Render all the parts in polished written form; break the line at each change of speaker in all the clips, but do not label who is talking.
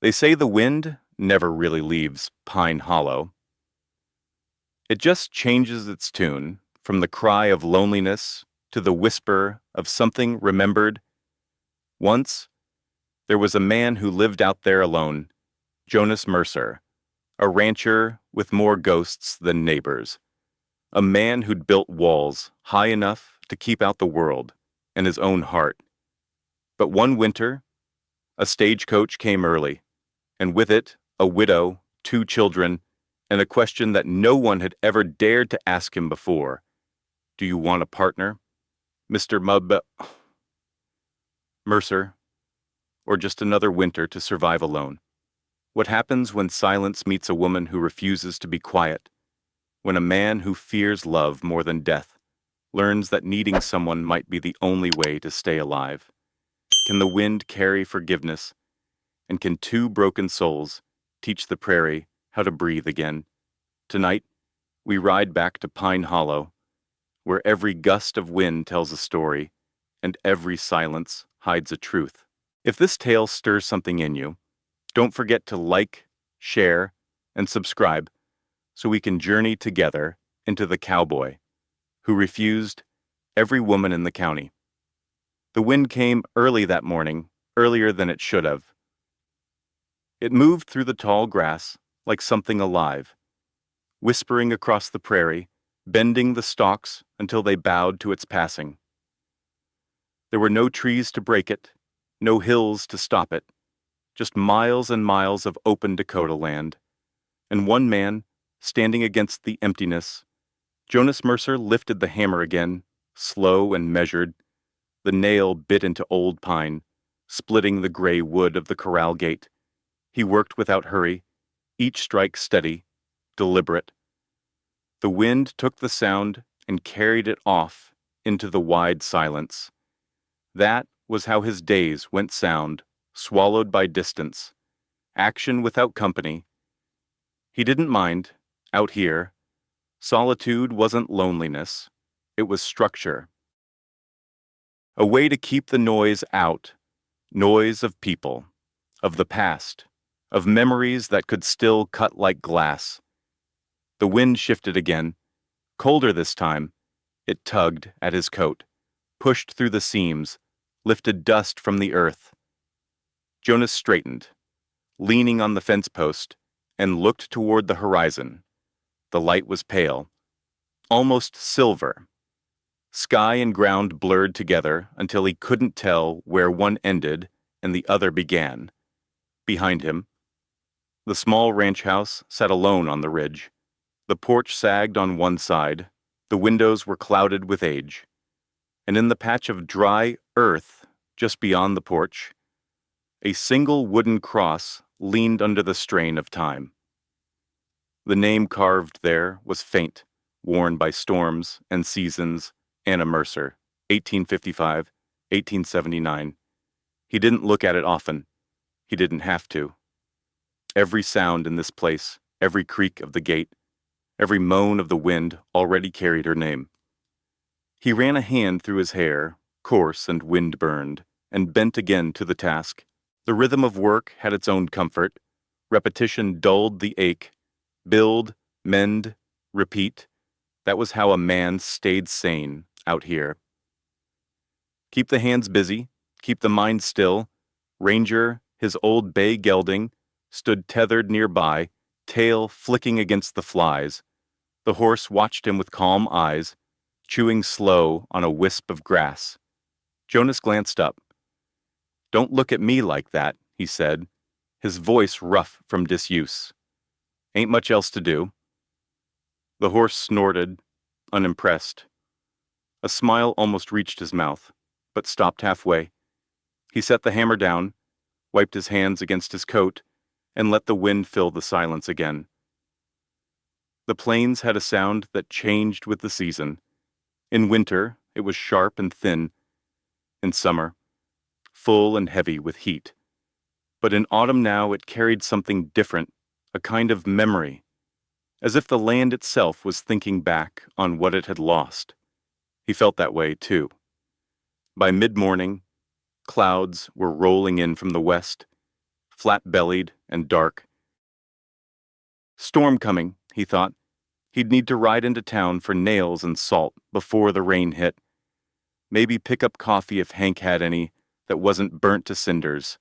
They say the wind never really leaves Pine Hollow. It just changes its tune from the cry of loneliness to the whisper of something remembered. Once, there was a man who lived out there alone, Jonas Mercer, a rancher with more ghosts than neighbors, a man who'd built walls high enough to keep out the world and his own heart. But one winter, a stagecoach came early, and with it, a widow, 2 children, and a question that no one had ever dared to ask him before. Do you want a partner, Mr. Mercer, or just another winter to survive alone? What happens when silence meets a woman who refuses to be quiet? When a man who fears love more than death learns that needing someone might be the only way to stay alive? Can the wind carry forgiveness? And can 2 broken souls teach the prairie how to breathe again? Tonight, we ride back to Pine Hollow, where every gust of wind tells a story, and every silence hides a truth. If this tale stirs something in you, don't forget to like, share, and subscribe so we can journey together into the cowboy who refused every woman in the county. The wind came early that morning, earlier than it should have. It moved through the tall grass like something alive, whispering across the prairie, bending the stalks until they bowed to its passing. There were no trees to break it, no hills to stop it, just miles and miles of open Dakota land. And one man, standing against the emptiness, Jonas Mercer lifted the hammer again, slow and measured. The nail bit into old pine, splitting the gray wood of the corral gate. He worked without hurry, each strike steady, deliberate. The wind took the sound and carried it off into the wide silence. That was how his days went sound, swallowed by distance, action without company. He didn't mind, out here. Solitude wasn't loneliness, it was structure. A way to keep the noise out, noise of people, of the past, of memories that could still cut like glass. The wind shifted again, colder this time. It tugged at his coat, pushed through the seams, lifted dust from the earth. Jonas straightened, leaning on the fence post, and looked toward the horizon. The light was pale, almost silver. Sky and ground blurred together until he couldn't tell where one ended and the other began. Behind him, the small ranch house sat alone on the ridge. The porch sagged on one side, the windows were clouded with age. And in the patch of dry earth just beyond the porch, a single wooden cross leaned under the strain of time. The name carved there was faint, worn by storms and seasons. Anna Mercer, 1855, 1879. He didn't look at it often. He didn't have to. Every sound in this place, every creak of the gate, every moan of the wind already carried her name. He ran a hand through his hair, coarse and wind-burned, and bent again to the task. The rhythm of work had its own comfort. Repetition dulled the ache. Build, mend, repeat. That was how a man stayed sane out here. Keep the hands busy, keep the mind still. Ranger, his old bay gelding, stood tethered nearby, tail flicking against the flies. The horse watched him with calm eyes, chewing slow on a wisp of grass. Jonas glanced up. "Don't look at me like that," he said, his voice rough from disuse. "Ain't much else to do." The horse snorted, unimpressed. A smile almost reached his mouth, but stopped halfway. He set the hammer down, wiped his hands against his coat, and let the wind fill the silence again. The plains had a sound that changed with the season. In winter, it was sharp and thin. In summer, full and heavy with heat. But in autumn now it carried something different, a kind of memory, as if the land itself was thinking back on what it had lost. He felt that way, too. By mid-morning, clouds were rolling in from the west, flat-bellied and dark. Storm coming, he thought. He'd need to ride into town for nails and salt before the rain hit. Maybe pick up coffee if Hank had any that wasn't burnt to cinders.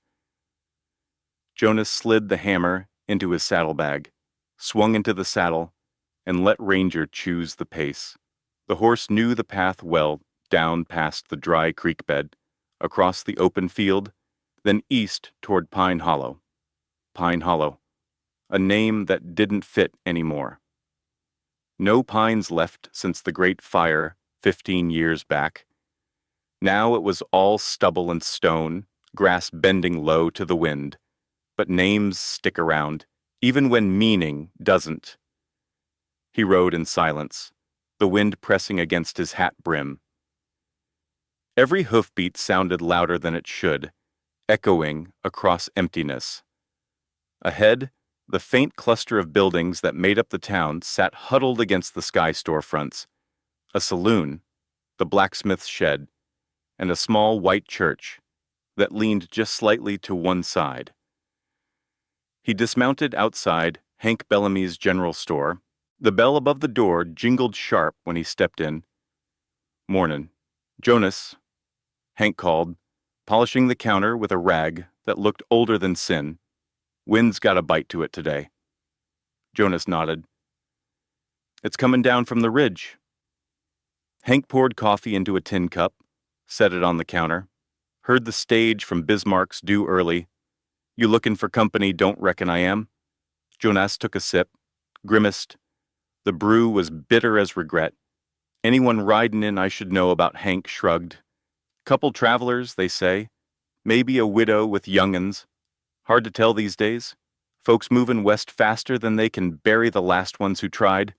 Jonas slid the hammer into his saddlebag, swung into the saddle, and let Ranger choose the pace. The horse knew the path well, down past the dry creek bed, across the open field, then east toward Pine Hollow. Pine Hollow, a name that didn't fit anymore. No pines left since the Great Fire 15 years back. Now it was all stubble and stone, grass bending low to the wind. But names stick around, even when meaning doesn't. He rode in silence, the wind pressing against his hat brim. Every hoofbeat sounded louder than it should, echoing across emptiness. Ahead, the faint cluster of buildings that made up the town sat huddled against the sky storefronts. A saloon, the blacksmith's shed, and a small white church that leaned just slightly to one side. He dismounted outside Hank Bellamy's general store. The bell above the door jingled sharp when he stepped in. "Mornin'. Jonas," Hank called, polishing the counter with a rag that looked older than sin. "Wind's got a bite to it today." Jonas nodded. "It's coming down from the ridge." Hank poured coffee into a tin cup, set it on the counter, heard the stage from Bismarck's due early. "You looking for company, don't reckon I am." Jonas took a sip, grimaced. The brew was bitter as regret. "Anyone ridin' in I should know about," Hank shrugged. "Couple travelers, they say. Maybe a widow with young'uns. Hard to tell these days. Folks movin' west faster than they can bury the last ones who tried."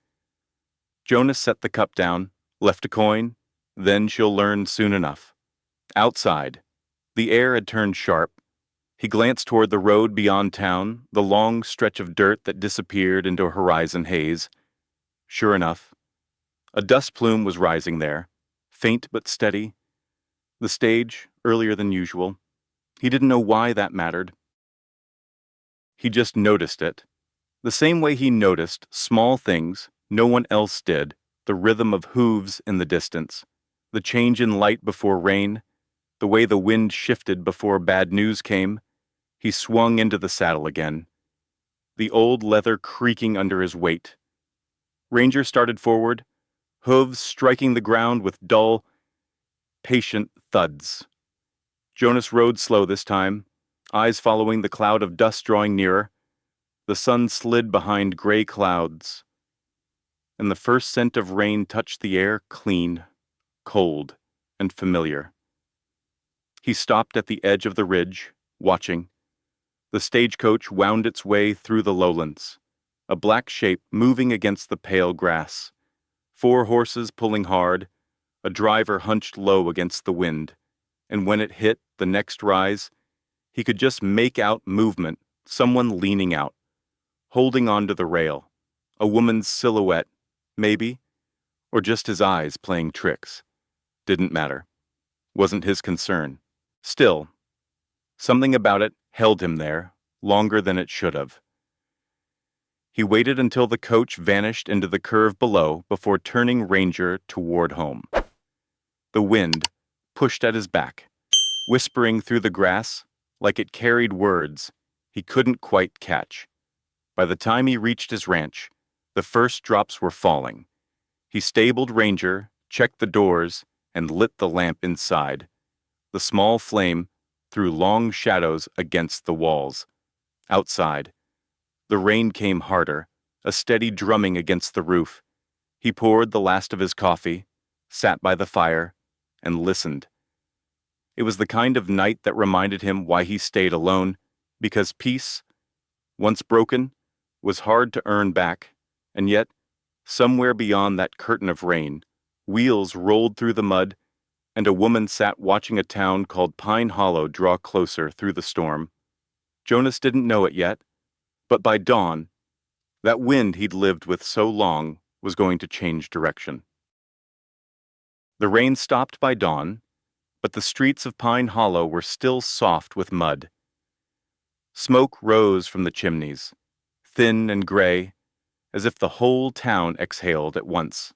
Jonas set the cup down, left a coin, then she'll learn soon enough. Outside, the air had turned sharp. He glanced toward the road beyond town, the long stretch of dirt that disappeared into a horizon haze. Sure enough, a dust plume was rising there, faint but steady. The stage, earlier than usual. He didn't know why that mattered. He just noticed it. The same way he noticed small things no one else did, the rhythm of hooves in the distance, the change in light before rain, the way the wind shifted before bad news came. He swung into the saddle again, the old leather creaking under his weight. Ranger started forward, hooves striking the ground with dull, patient thuds. Jonas rode slow this time, eyes following the cloud of dust drawing nearer. The sun slid behind gray clouds, and the first scent of rain touched the air clean, cold, and familiar. He stopped at the edge of the ridge, watching. The stagecoach wound its way through the lowlands, a black shape moving against the pale grass. 4 horses pulling hard, a driver hunched low against the wind, and when it hit the next rise, he could just make out movement, someone leaning out, holding onto the rail, a woman's silhouette, maybe, or just his eyes playing tricks. Didn't matter. Wasn't his concern. Still, something about it held him there, longer than it should have. He waited until the coach vanished into the curve below before turning Ranger toward home. The wind pushed at his back, whispering through the grass like it carried words he couldn't quite catch. By the time he reached his ranch, the first drops were falling. He stabled Ranger, checked the doors, and lit the lamp inside. The small flame threw long shadows against the walls. Outside, the rain came harder, a steady drumming against the roof. He poured the last of his coffee, sat by the fire, and listened. It was the kind of night that reminded him why he stayed alone, because peace, once broken, was hard to earn back, and yet, somewhere beyond that curtain of rain, wheels rolled through the mud, and a woman sat watching a town called Pine Hollow draw closer through the storm. Jonas didn't know it yet, but by dawn, that wind he'd lived with so long was going to change direction. The rain stopped by dawn, but the streets of Pine Hollow were still soft with mud. Smoke rose from the chimneys, thin and gray, as if the whole town exhaled at once.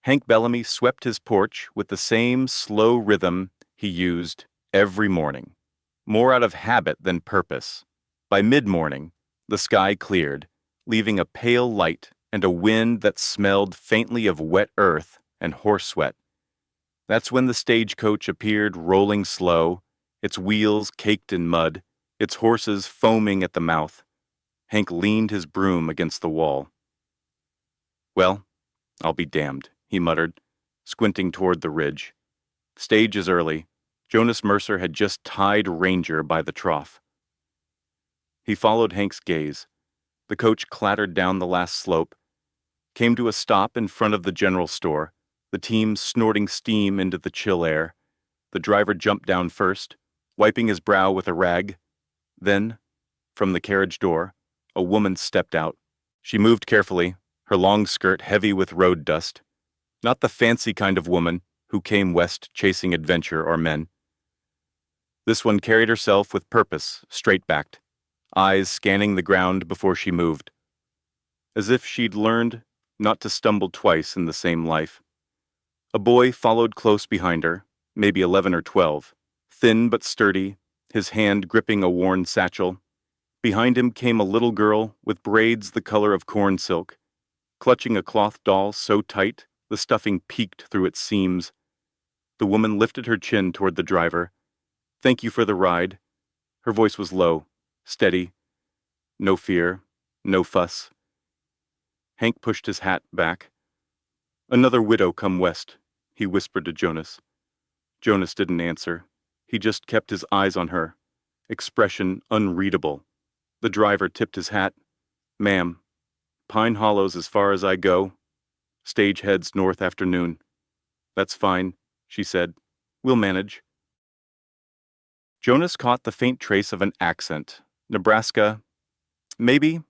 Hank Bellamy swept his porch with the same slow rhythm he used every morning, more out of habit than purpose. By mid-morning, the sky cleared, leaving a pale light and a wind that smelled faintly of wet earth and horse sweat. That's when the stagecoach appeared rolling slow, its wheels caked in mud, its horses foaming at the mouth. Hank leaned his broom against the wall. "Well, I'll be damned," he muttered, squinting toward the ridge. "Stage is early." Jonas Mercer had just tied Ranger by the trough. He followed Hank's gaze. The coach clattered down the last slope, came to a stop in front of the general store, the team snorting steam into the chill air. The driver jumped down first, wiping his brow with a rag. Then, from the carriage door, a woman stepped out. She moved carefully, her long skirt heavy with road dust. Not the fancy kind of woman who came west chasing adventure or men. This one carried herself with purpose, straight-backed, eyes scanning the ground before she moved, as if she'd learned not to stumble twice in the same life. A boy followed close behind her, maybe 11 or 12, thin but sturdy, his hand gripping a worn satchel. Behind him came a little girl with braids the color of corn silk, clutching a cloth doll so tight the stuffing peeked through its seams. The woman lifted her chin toward the driver. "Thank you for the ride." Her voice was low, steady. No fear, no fuss. Hank pushed his hat back. "Another widow come west," he whispered to Jonas. Jonas didn't answer. He just kept his eyes on her, expression unreadable. The driver tipped his hat. "Ma'am, Pine Hollow's as far as I go. Stage heads north afternoon." "That's fine," she said. "We'll manage." Jonas caught the faint trace of an accent. Nebraska. Maybe.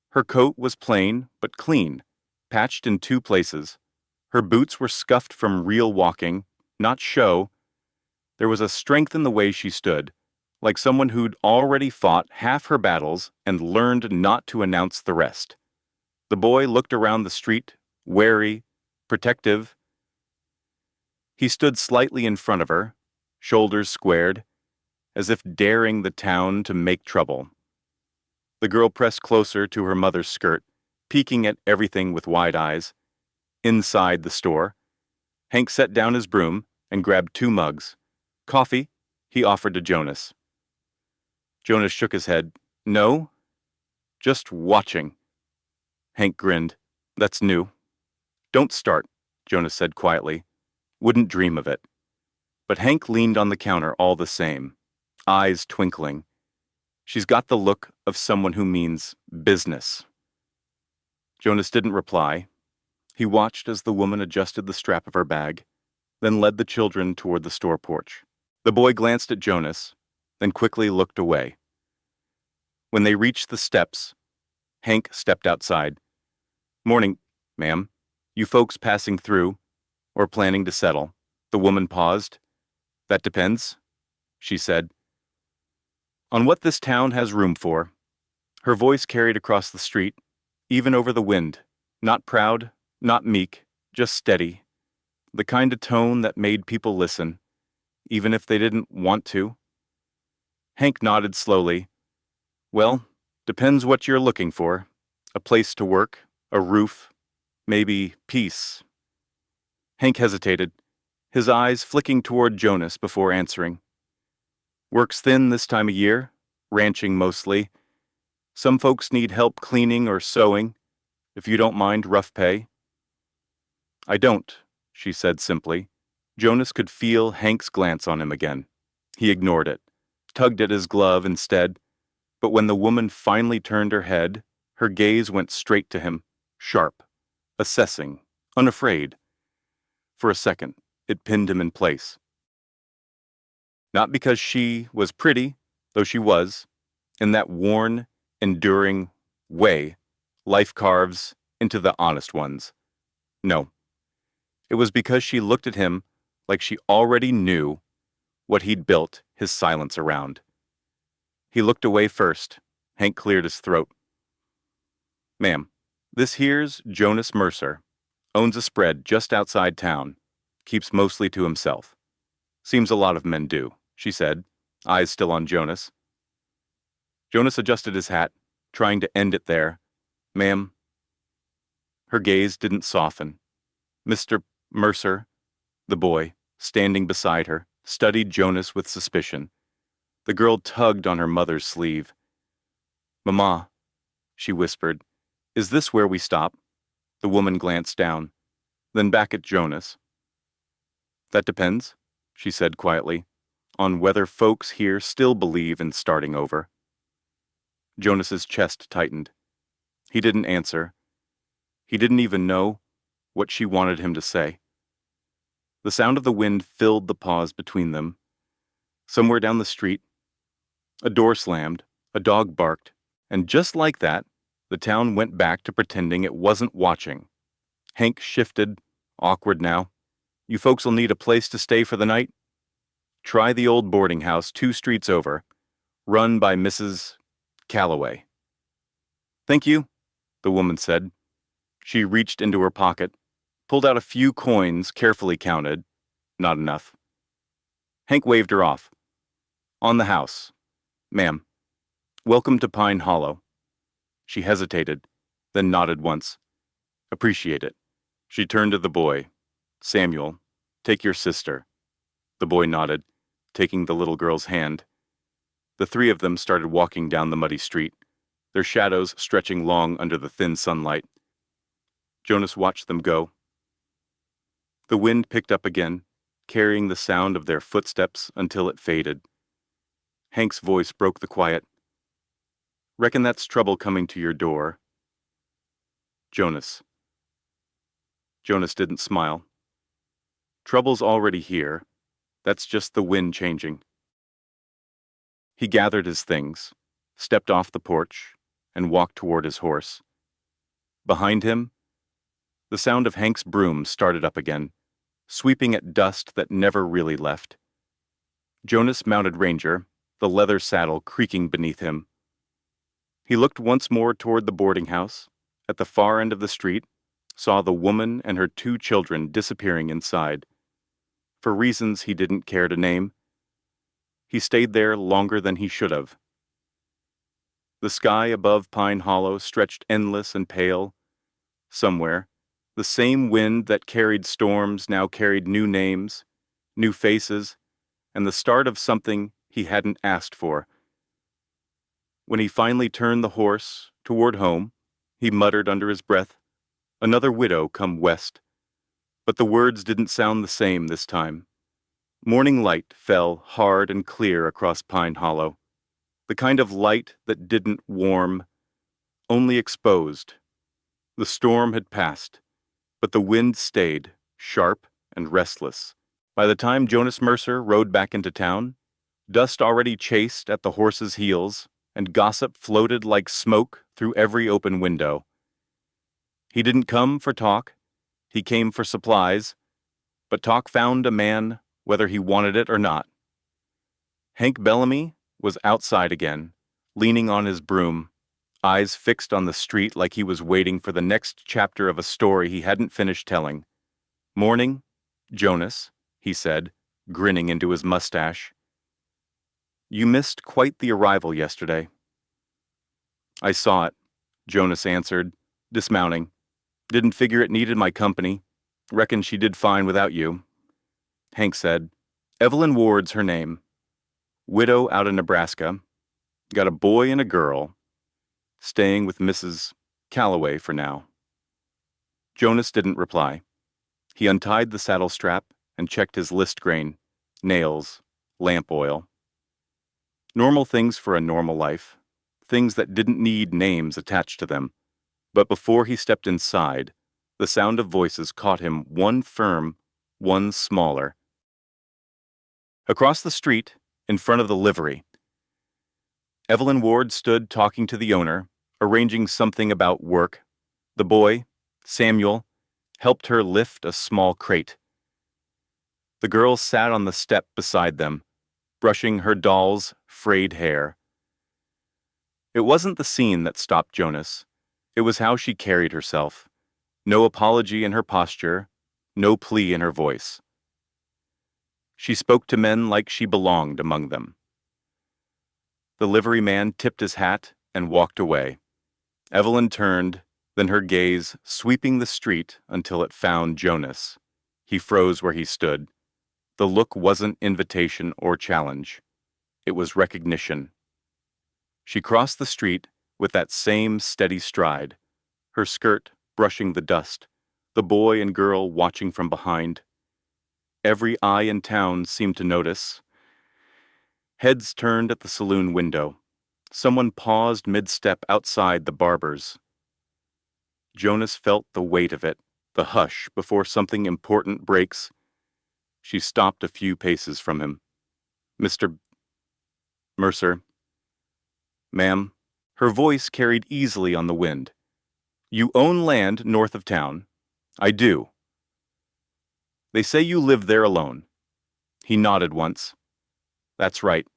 Her coat was plain, but clean, patched in 2 places. Her boots were scuffed from real walking, not show. There was a strength in the way she stood, like someone who'd already fought half her battles and learned not to announce the rest. The boy looked around the street, wary, protective. He stood slightly in front of her, shoulders squared, as if daring the town to make trouble. The girl pressed closer to her mother's skirt, peeking at everything with wide eyes. Inside the store, Hank set down his broom and grabbed 2 mugs. "Coffee?" he offered to Jonas. Jonas shook his head. "No, just watching." Hank grinned. "That's new." "Don't start," Jonas said quietly. "Wouldn't dream of it." But Hank leaned on the counter all the same, eyes twinkling. "She's got the look of someone who means business." Jonas didn't reply. He watched as the woman adjusted the strap of her bag, then led the children toward the store porch. The boy glanced at Jonas, then quickly looked away. When they reached the steps, Hank stepped outside. "Morning, ma'am. You folks passing through, or planning to settle?" The woman paused. "That depends," she said. "On what this town has room for." Her voice carried across the street, even over the wind. Not proud, not meek, just steady. The kind of tone that made people listen, even if they didn't want to. Hank nodded slowly. "Well, depends what you're looking for. A place to work, a roof, maybe peace." Hank hesitated, his eyes flicking toward Jonas before answering. "Work's thin this time of year, ranching mostly. Some folks need help cleaning or sewing, if you don't mind rough pay." "I don't," she said simply. Jonas could feel Hank's glance on him again. He ignored it, tugged at his glove instead, but when the woman finally turned her head, her gaze went straight to him, sharp, assessing, unafraid. For a second, it pinned him in place. Not because she was pretty, though she was, in that worn, enduring way life carves into the honest ones. No. It was because she looked at him like she already knew what he'd built his silence around. He looked away first. Hank cleared his throat. "Ma'am, this here's Jonas Mercer. Owns a spread just outside town. Keeps mostly to himself. Seems a lot of men do," she said, eyes still on Jonas. Jonas adjusted his hat, trying to end it there. "Ma'am." Her gaze didn't soften. Mr. Mercer, the boy, standing beside her, studied Jonas with suspicion. The girl tugged on her mother's sleeve. "Mama," she whispered, "is this where we stop?" The woman glanced down, then back at Jonas. "That depends," she said quietly, "on whether folks here still believe in starting over." Jonas's chest tightened. He didn't answer. He didn't even know what she wanted him to say. The sound of the wind filled the pause between them. Somewhere down the street, a door slammed, a dog barked, and just like that, the town went back to pretending it wasn't watching. Hank shifted, awkward now. "You folks'll need a place to stay for the night? Try the old boarding house 2 streets over, run by Mrs. Calloway." "Thank you," the woman said. She reached into her pocket, pulled out a few coins carefully counted. Not enough. Hank waved her off. "On the house. Ma'am, welcome to Pine Hollow." She hesitated, then nodded once. "Appreciate it." She turned to the boy. "Samuel, take your sister." The boy nodded, taking the little girl's hand. The 3 of them started walking down the muddy street, their shadows stretching long under the thin sunlight. Jonas watched them go. The wind picked up again, carrying the sound of their footsteps until it faded. Hank's voice broke the quiet. "Reckon that's trouble coming to your door." Jonas. Jonas didn't smile. "Trouble's already here. That's just the wind changing." He gathered his things, stepped off the porch, and walked toward his horse. Behind him, the sound of Hank's broom started up again, sweeping at dust that never really left. Jonas mounted Ranger, the leather saddle creaking beneath him. He looked once more toward the boarding house, at the far end of the street, saw the woman and her 2 children disappearing inside. For reasons he didn't care to name, he stayed there longer than he should have. The sky above Pine Hollow stretched endless and pale. Somewhere, the same wind that carried storms now carried new names, new faces, and the start of something he hadn't asked for. When he finally turned the horse toward home, he muttered under his breath, "Another widow come west." But the words didn't sound the same this time. Morning light fell hard and clear across Pine Hollow, the kind of light that didn't warm, only exposed. The storm had passed, but the wind stayed, sharp and restless. By the time Jonas Mercer rode back into town, dust already chased at the horse's heels, and gossip floated like smoke through every open window. He didn't come for talk. He came for supplies, but talk found a man whether he wanted it or not. Hank Bellamy was outside again, leaning on his broom, eyes fixed on the street like he was waiting for the next chapter of a story he hadn't finished telling. "Morning, Jonas," he said, grinning into his mustache. "You missed quite the arrival yesterday." "I saw it," Jonas answered, dismounting. "Didn't figure it needed my company. Reckon she did fine without you." Hank said, "Evelyn Ward's her name. Widow out of Nebraska. Got a boy and a girl. Staying with Mrs. Calloway for now." Jonas didn't reply. He untied the saddle strap and checked his list grain, nails, lamp oil. Normal things for a normal life, things that didn't need names attached to them. But before he stepped inside, the sound of voices caught him, one firm, one smaller. Across the street, in front of the livery, Evelyn Ward stood talking to the owner, arranging something about work. The boy, Samuel, helped her lift a small crate. The girl sat on the step beside them, brushing her doll's frayed hair. It wasn't the scene that stopped Jonas. It was how she carried herself. No apology in her posture, no plea in her voice. She spoke to men like she belonged among them. The liveryman tipped his hat and walked away. Evelyn turned, then her gaze sweeping the street until it found Jonas. He froze where he stood. The look wasn't invitation or challenge. It was recognition. She crossed the street with that same steady stride, her skirt brushing the dust, the boy and girl watching from behind. Every eye in town seemed to notice. Heads turned at the saloon window. Someone paused mid-step outside the barber's. Jonas felt the weight of it, the hush before something important breaks. She stopped a few paces from him. "Mr. Mercer." "Ma'am." Her voice carried easily on the wind. "You own land north of town." "I do." "They say you live there alone." He nodded once. "That's right."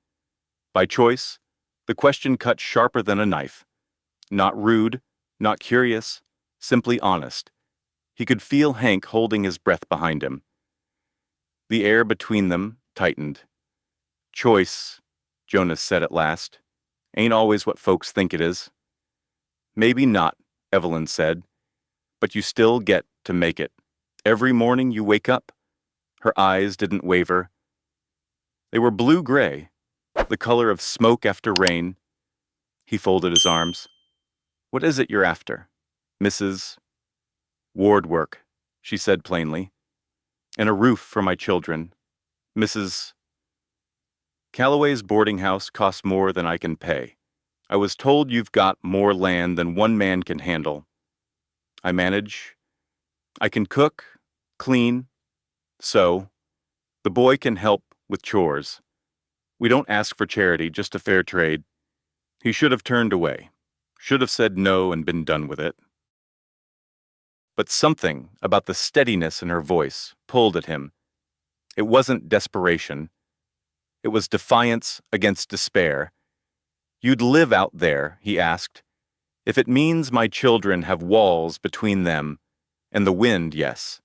By choice, the question cut sharper than a knife. Not rude, not curious, simply honest. He could feel Hank holding his breath behind him. The air between them tightened. "Choice," Jonas said at last, "ain't always what folks think it is." "Maybe not," Evelyn said, "but you still get to make it. Every morning you wake up." Her eyes didn't waver. They were blue-gray, the color of smoke after rain. He folded his arms. "What is it you're after?" "Mrs. Ward work," she said plainly. "And a roof for my children. Mrs. Calloway's boarding house costs more than I can pay. I was told you've got more land than one man can handle. I manage. I can cook, clean, sew. The boy can help with chores. We don't ask for charity, just a fair trade." He should have turned away, should have said no and been done with it. But something about the steadiness in her voice pulled at him. It wasn't desperation. It was defiance against despair. "You'd live out there," he asked. "If it means my children have walls between them and the wind, yes."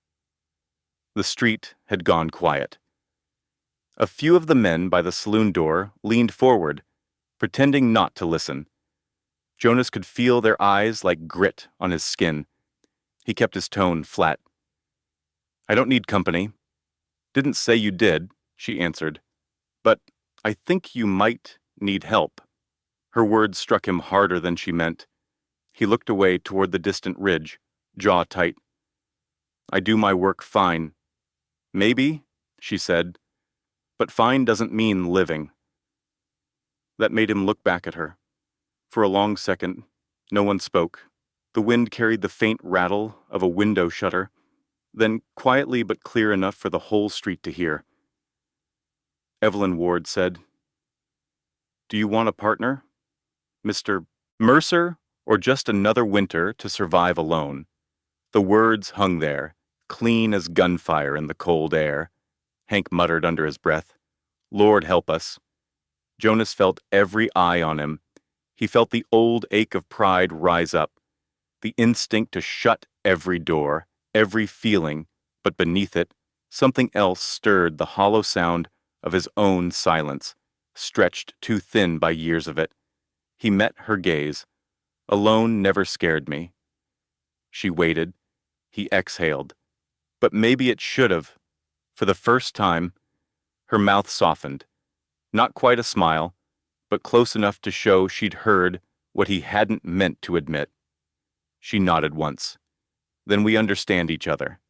The street had gone quiet. A few of the men by the saloon door leaned forward, pretending not to listen. Jonas could feel their eyes like grit on his skin. He kept his tone flat. "I don't need company." "Didn't say you did," she answered. "But I think you might need help." Her words struck him harder than she meant. He looked away toward the distant ridge, jaw tight. "I do my work fine." "Maybe," she said, "but fine doesn't mean living." That made him look back at her. For a long second, no one spoke. The wind carried the faint rattle of a window shutter, then quietly but clear enough for the whole street to hear. Evelyn Ward said, "Do you want a partner? Mr. Mercer, or just another winter to survive alone?" The words hung there, clean as gunfire in the cold air. Hank muttered under his breath, "Lord help us." Jonas felt every eye on him. He felt the old ache of pride rise up, the instinct to shut every door, every feeling, but beneath it, something else stirred the hollow sound of his own silence, stretched too thin by years of it. He met her gaze. "Alone never scared me." She waited. He exhaled. "But maybe it should have." For the first time, her mouth softened. Not quite a smile, but close enough to show she'd heard what he hadn't meant to admit. She nodded once. "Then we understand each other."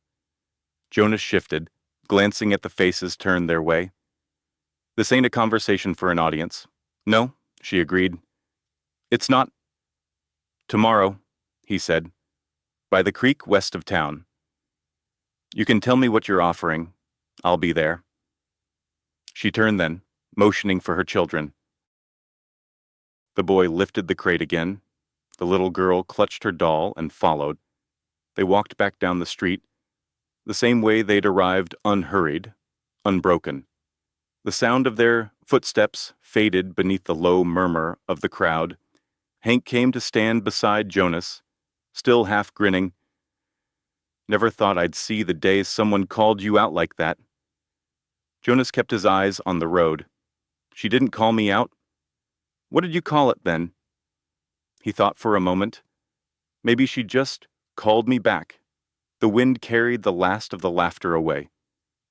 Jonas shifted, glancing at the faces turned their way. "This ain't a conversation for an audience." "No," she agreed. "It's not." "Tomorrow," he said, "by the creek west of town. You can tell me what you're offering. I'll be there." She turned then, motioning for her children. The boy lifted the crate again. The little girl clutched her doll and followed. They walked back down the street, the same way they'd arrived, unhurried, unbroken. The sound of their footsteps faded beneath the low murmur of the crowd. Hank came to stand beside Jonas, still half grinning. Never thought I'd see the day someone called you out like that. Jonas kept his eyes on the road. She didn't call me out? What did you call it then? He thought for a moment. Maybe she just called me back. The wind carried the last of the laughter away.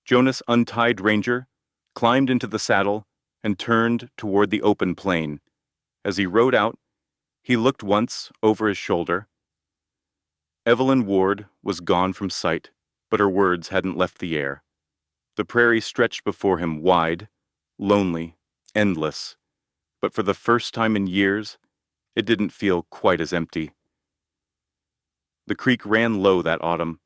Jonas untied Ranger, climbed into the saddle, and turned toward the open plain. As he rode out, he looked once over his shoulder. Evelyn Ward was gone from sight, but her words hadn't left the air. The prairie stretched before him wide, lonely, endless, but for the first time in years, it didn't feel quite as empty. The creek ran low that autumn,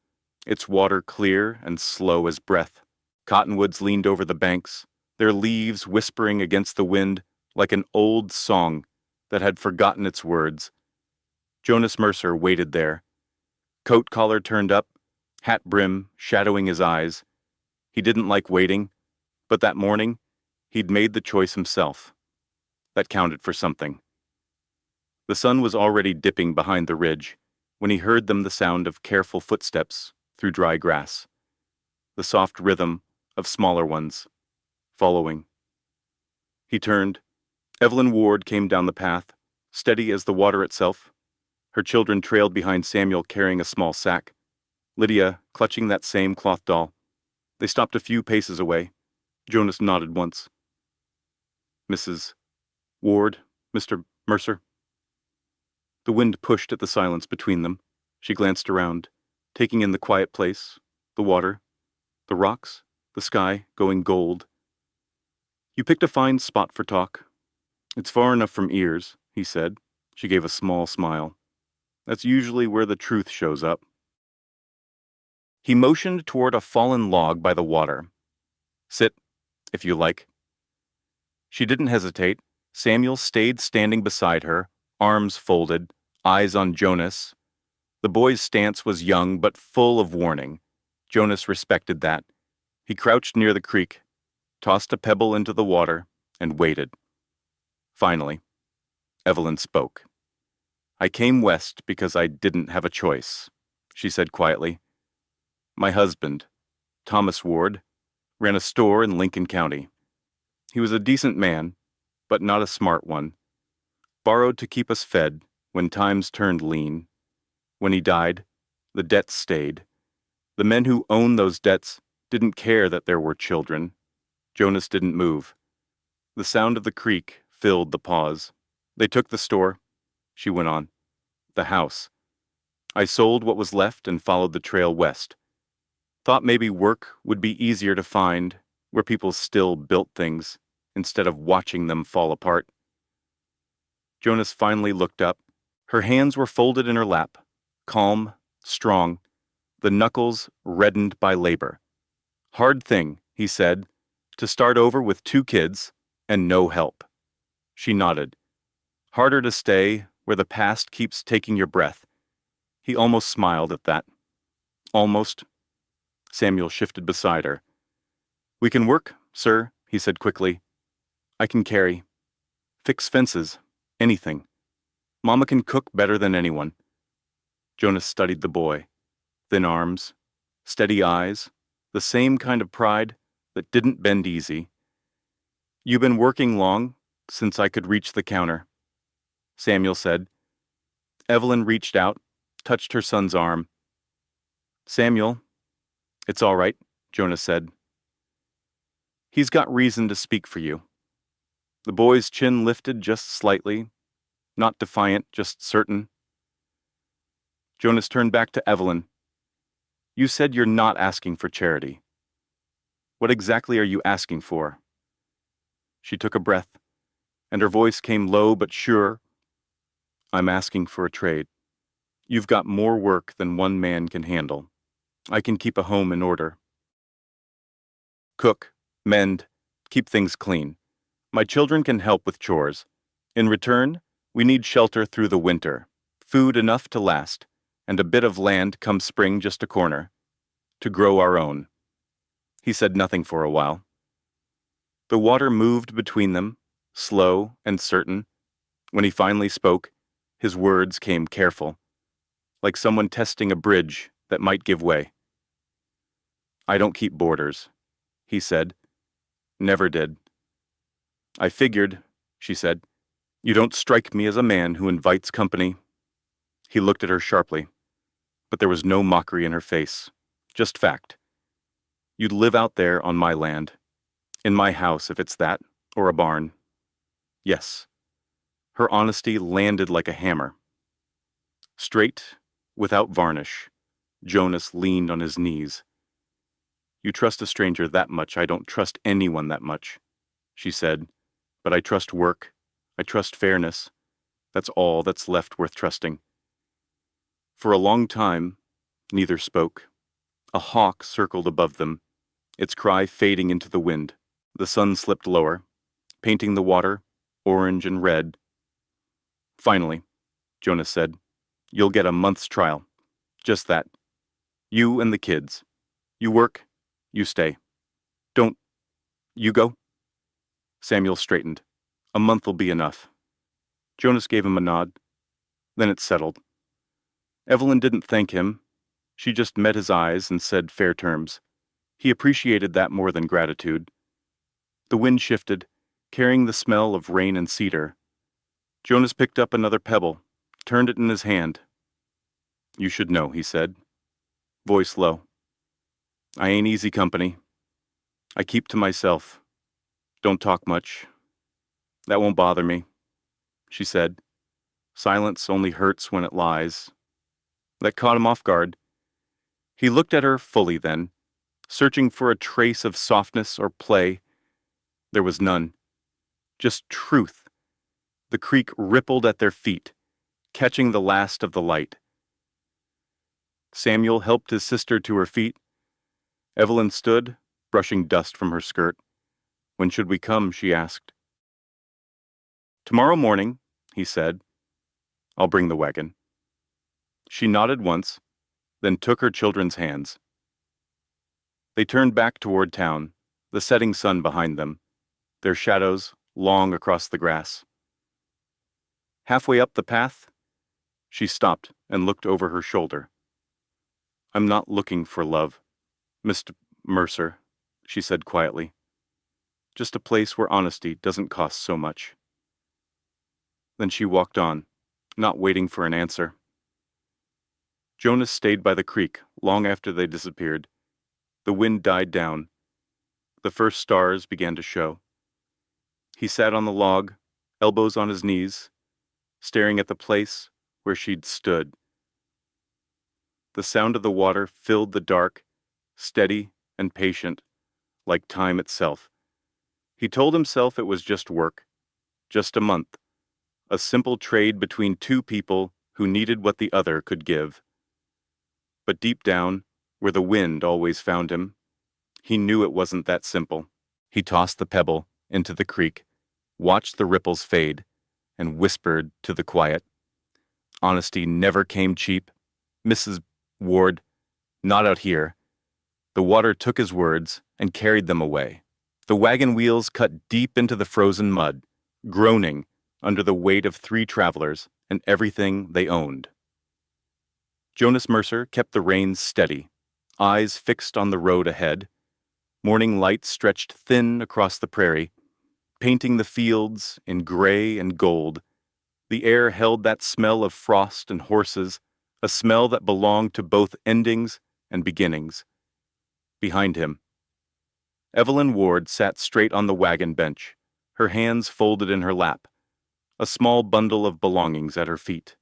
its water clear and slow as breath. Cottonwoods leaned over the banks, their leaves whispering against the wind like an old song that had forgotten its words. Jonas Mercer waited there, coat collar turned up, hat brim shadowing his eyes. He didn't like waiting, but that morning, he'd made the choice himself. That counted for something. The sun was already dipping behind the ridge when he heard the sound of careful footsteps through dry grass, the soft rhythm of smaller ones, following. He turned. Evelyn Ward came down the path, steady as the water itself. Her children trailed behind Samuel carrying a small sack, Lydia clutching that same cloth doll. They stopped a few paces away. Jonas nodded once. Mrs. Ward, Mr. Mercer. The wind pushed at the silence between them. She glanced around, taking in the quiet place, the water, the rocks, the sky going gold. You picked a fine spot for talk. It's far enough from ears, he said. She gave a small smile. That's usually where the truth shows up. He motioned toward a fallen log by the water. Sit, if you like. She didn't hesitate. Samuel stayed standing beside her, arms folded, eyes on Jonas. The boy's stance was young but full of warning. Jonas respected that. He crouched near the creek, tossed a pebble into the water, and waited. Finally, Evelyn spoke. I came west because I didn't have a choice, she said quietly. My husband, Thomas Ward, ran a store in Lincoln County. He was a decent man, but not a smart one. Borrowed to keep us fed when times turned lean. When he died, the debts stayed. The men who owned those debts didn't care that there were children. Jonas didn't move. The sound of the creek filled the pause. They took the store, she went on. The house. I sold what was left and followed the trail west. Thought maybe work would be easier to find where people still built things instead of watching them fall apart. Jonas finally looked up. Her hands were folded in her lap, calm, strong, the knuckles reddened by labor. Hard thing, he said, to start over with 2 kids and no help. She nodded. Harder to stay where the past keeps taking your breath. He almost smiled at that. Almost. Samuel shifted beside her. We can work, sir, he said quickly. I can carry. Fix fences. Anything. Mama can cook better than anyone. Jonas studied the boy. Thin arms, steady eyes, the same kind of pride that didn't bend easy. You been working long, since I could reach the counter, Samuel said. Evelyn reached out, touched her son's arm. Samuel, it's all right, Jonas said. He's got reason to speak for you. The boy's chin lifted just slightly, not defiant, just certain. Jonas turned back to Evelyn. You said you're not asking for charity. What exactly are you asking for? She took a breath, and her voice came low but sure. I'm asking for a trade. You've got more work than one man can handle. I can keep a home in order. Cook, mend, keep things clean. My children can help with chores. In return, we need shelter through the winter, food enough to last, and a bit of land come spring just a corner, to grow our own. He said nothing for a while. The water moved between them, slow and certain. When he finally spoke, His words came careful, like someone testing a bridge that might give way. "I don't keep boarders," he said. "Never did." "I figured," she said. "You don't strike me as a man who invites company." He looked at her sharply, but there was no mockery in her face, just fact. "You'd live out there on my land, in my house if it's that, or a barn." Yes. Her honesty landed like a hammer. Straight, without varnish, Jonas leaned on his knees. "You trust a stranger that much, I don't trust anyone that much," she said. "But I trust work. I trust fairness. That's all that's left worth trusting." For a long time, neither spoke. A hawk circled above them, its cry fading into the wind. The sun slipped lower, painting the water orange and red. "Finally," Jonas said, "you'll get a month's trial. Just that. You and the kids. You work, you stay. Don't you go?" Samuel straightened. "A month will be enough." Jonas gave him a nod. Then it settled. Evelyn didn't thank him. She just met his eyes and said fair terms. He appreciated that more than gratitude. The wind shifted, carrying the smell of rain and cedar. Jonas picked up another pebble, turned it in his hand. "You should know," he said, voice low. "I ain't easy company. I keep to myself. Don't talk much. That won't bother me," she said. "Silence only hurts when it lies." That caught him off guard. He looked at her fully then, searching for a trace of softness or play. There was none. Just truth. The creek rippled at their feet, catching the last of the light. Samuel helped his sister to her feet. Evelyn stood, brushing dust from her skirt. "When should we come?" she asked. "Tomorrow morning," he said. "I'll bring the wagon." She nodded once, then took her children's hands. They turned back toward town, the setting sun behind them, their shadows long across the grass. Halfway up the path, she stopped and looked over her shoulder. "I'm not looking for love, Mr. Mercer," she said quietly. "Just a place where honesty doesn't cost so much." Then she walked on, not waiting for an answer. Jonas stayed by the creek long after they disappeared. The wind died down. The first stars began to show. He sat on the log, elbows on his knees, staring at the place where she'd stood. The sound of the water filled the dark, steady and patient, like time itself. He told himself it was just work, just a month, a simple trade between two people who needed what the other could give. But deep down, where the wind always found him, he knew it wasn't that simple. He tossed the pebble into the creek, watched the ripples fade, and whispered to the quiet, "Honesty never came cheap. Mrs. Ward, not out here." The water took his words and carried them away. The wagon wheels cut deep into the frozen mud, groaning under the weight of 3 travelers and everything they owned. Jonas Mercer kept the reins steady, eyes fixed on the road ahead. Morning light stretched thin across the prairie, painting the fields in gray and gold. The air held that smell of frost and horses, a smell that belonged to both endings and beginnings. Behind him, Evelyn Ward sat straight on the wagon bench, her hands folded in her lap, a small bundle of belongings at her feet.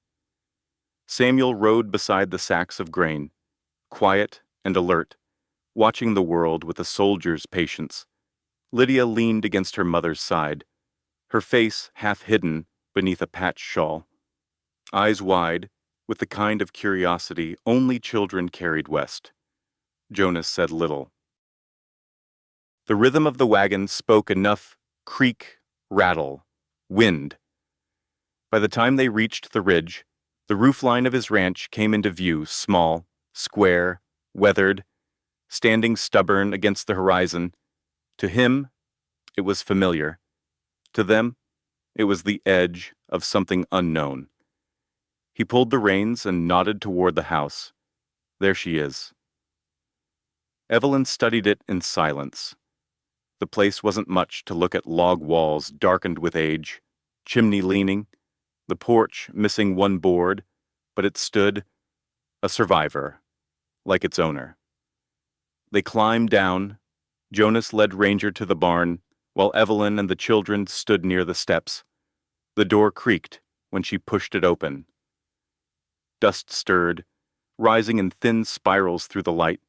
Samuel rode beside the sacks of grain, quiet and alert, watching the world with a soldier's patience. Lydia leaned against her mother's side, her face half hidden beneath a patched shawl. Eyes wide, with the kind of curiosity only children carried west. Jonas said little. The rhythm of the wagon spoke enough creak, rattle, wind. By the time they reached the ridge, the roofline of his ranch came into view, small, square, weathered, standing stubborn against the horizon. To him, it was familiar. To them, it was the edge of something unknown. He pulled the reins and nodded toward the house. There she is. Evelyn studied it in silence. The place wasn't much to look at: log walls darkened with age, chimney leaning, the porch missing one board, but it stood, a survivor, like its owner. They climbed down. Jonas led Ranger to the barn, while Evelyn and the children stood near the steps. The door creaked when she pushed it open. Dust stirred, rising in thin spirals through the light.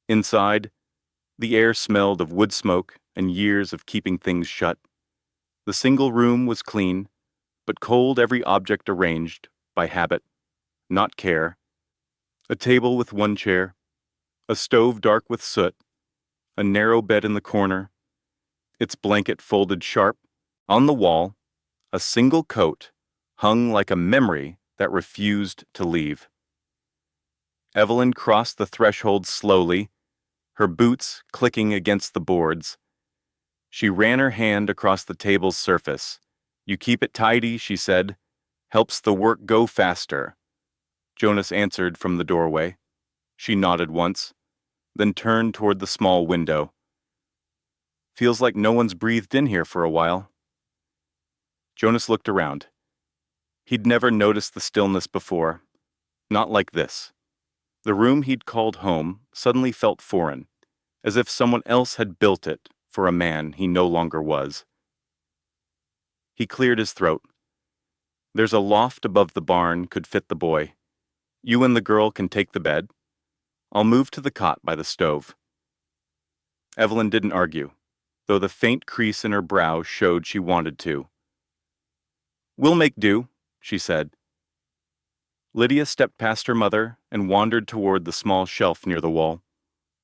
Inside, the air smelled of wood smoke and years of keeping things shut. The single room was clean, but cold, every object arranged by habit, not care. A table with one chair, a stove dark with soot, a narrow bed in the corner, its blanket folded sharp. On the wall, a single coat hung like a memory that refused to leave. Evelyn crossed the threshold slowly, her boots clicking against the boards. She ran her hand across the table's surface. "You keep it tidy," she said. "Helps the work go faster." Jonas answered from the doorway. She nodded once, then turned toward the small window. "Feels like no one's breathed in here for a while." Jonas looked around. He'd never noticed the stillness before. Not like this. The room he'd called home suddenly felt foreign, as if someone else had built it for a man he no longer was. He cleared his throat. "There's a loft above the barn, could fit the boy. You and the girl can take the bed. I'll move to the cot by the stove." Evelyn didn't argue, though the faint crease in her brow showed she wanted to. "We'll make do," she said. Lydia stepped past her mother and wandered toward the small shelf near the wall.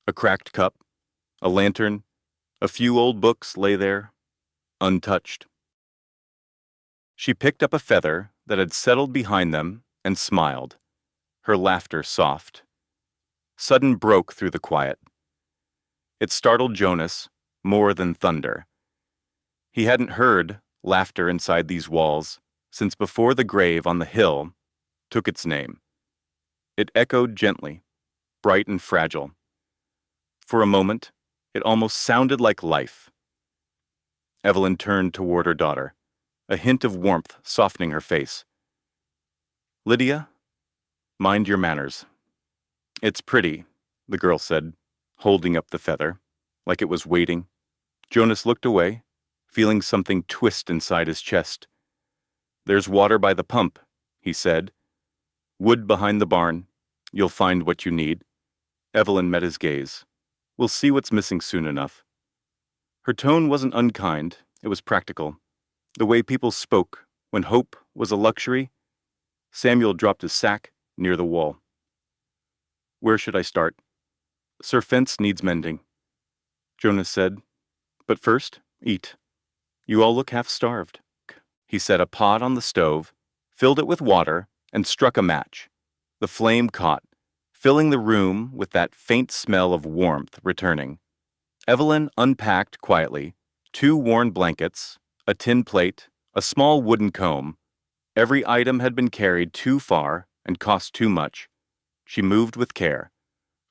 A cracked cup, a lantern, a few old books lay there, untouched. She picked up a feather that had settled behind them and smiled, her laughter soft. Sudden broke through the quiet. It startled Jonas more than thunder. He hadn't heard laughter inside these walls since before the grave on the hill took its name. It echoed gently, bright and fragile. For a moment, it almost sounded like life. Evelyn turned toward her daughter, a hint of warmth softening her face. "Lydia, mind your manners." "It's pretty," the girl said, holding up the feather, like it was waiting. Jonas looked away, feeling something twist inside his chest. "There's water by the pump," he said. "Wood behind the barn. You'll find what you need." Evelyn met his gaze. "We'll see what's missing soon enough." Her tone wasn't unkind, it was practical. The way people spoke when hope was a luxury. Samuel dropped his sack near the wall. "Where should I start?" "Sir Fence needs mending," Jonas said. "But first, eat. You all look half-starved." He set a pot on the stove, filled it with water, and struck a match. The flame caught, filling the room with that faint smell of warmth returning. Evelyn unpacked quietly 2 worn blankets, a tin plate, a small wooden comb. Every item had been carried too far and cost too much. She moved with care,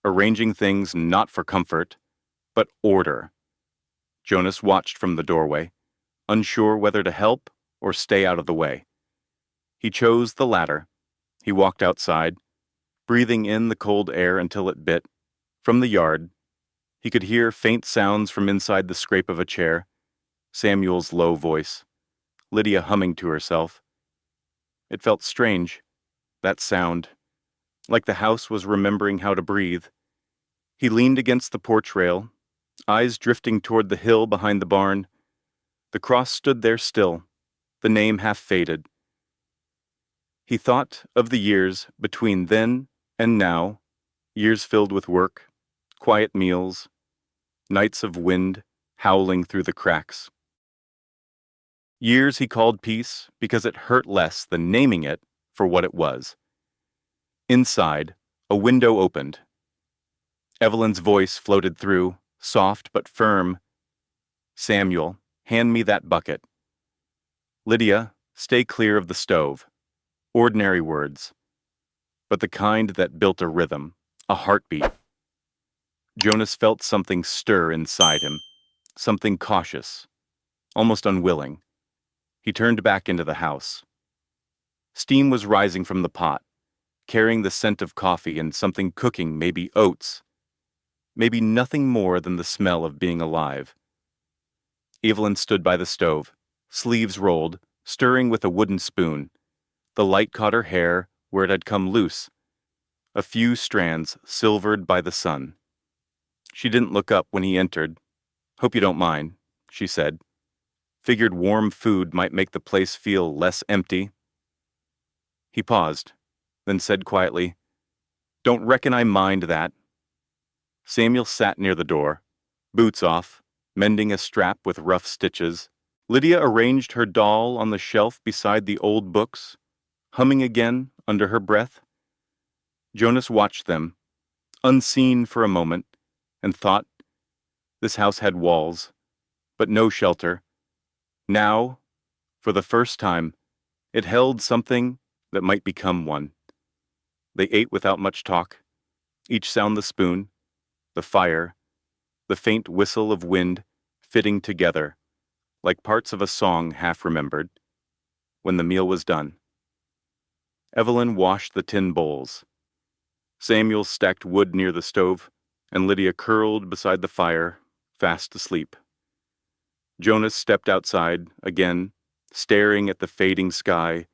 arranging things not for comfort, but order. Jonas watched from the doorway, unsure whether to help or stay out of the way. He chose the latter. He walked outside, breathing in the cold air until it bit. From the yard, he could hear faint sounds from inside the scrape of a chair, Samuel's low voice, Lydia humming to herself. It felt strange, that sound, like the house was remembering how to breathe. He leaned against the porch rail, eyes drifting toward the hill behind the barn. The cross stood there still, the name half faded. He thought of the years between then and now, years filled with work, quiet meals, nights of wind howling through the cracks. Years he called peace because it hurt less than naming it for what it was. Inside, a window opened. Evelyn's voice floated through, soft but firm. "Samuel, hand me that bucket." "Lydia, stay clear of the stove." Ordinary words, but the kind that built a rhythm, a heartbeat. Jonas felt something stir inside him, something cautious, almost unwilling. He turned back into the house. Steam was rising from the pot, carrying the scent of coffee and something cooking, maybe oats, maybe nothing more than the smell of being alive. Evelyn stood by the stove, sleeves rolled, stirring with a wooden spoon. The light caught her hair where it had come loose, a few strands silvered by the sun. She didn't look up when he entered. "Hope you don't mind," she said. Figured warm food might make the place feel less empty. He paused, then said quietly, "Don't reckon I mind that." Samuel sat near the door, boots off, mending a strap with rough stitches. Lydia arranged her doll on the shelf beside the old books, humming again under her breath. Jonas watched them, unseen for a moment, and thought, this house had walls, but no shelter. Now, for the first time, it held something that might become one. They ate without much talk, each sound the spoon, the fire, the faint whistle of wind fitting together, like parts of a song half remembered. When the meal was done, Evelyn washed the tin bowls. Samuel stacked wood near the stove, and Lydia curled beside the fire, fast asleep. Jonas stepped outside, again, staring at the fading sky.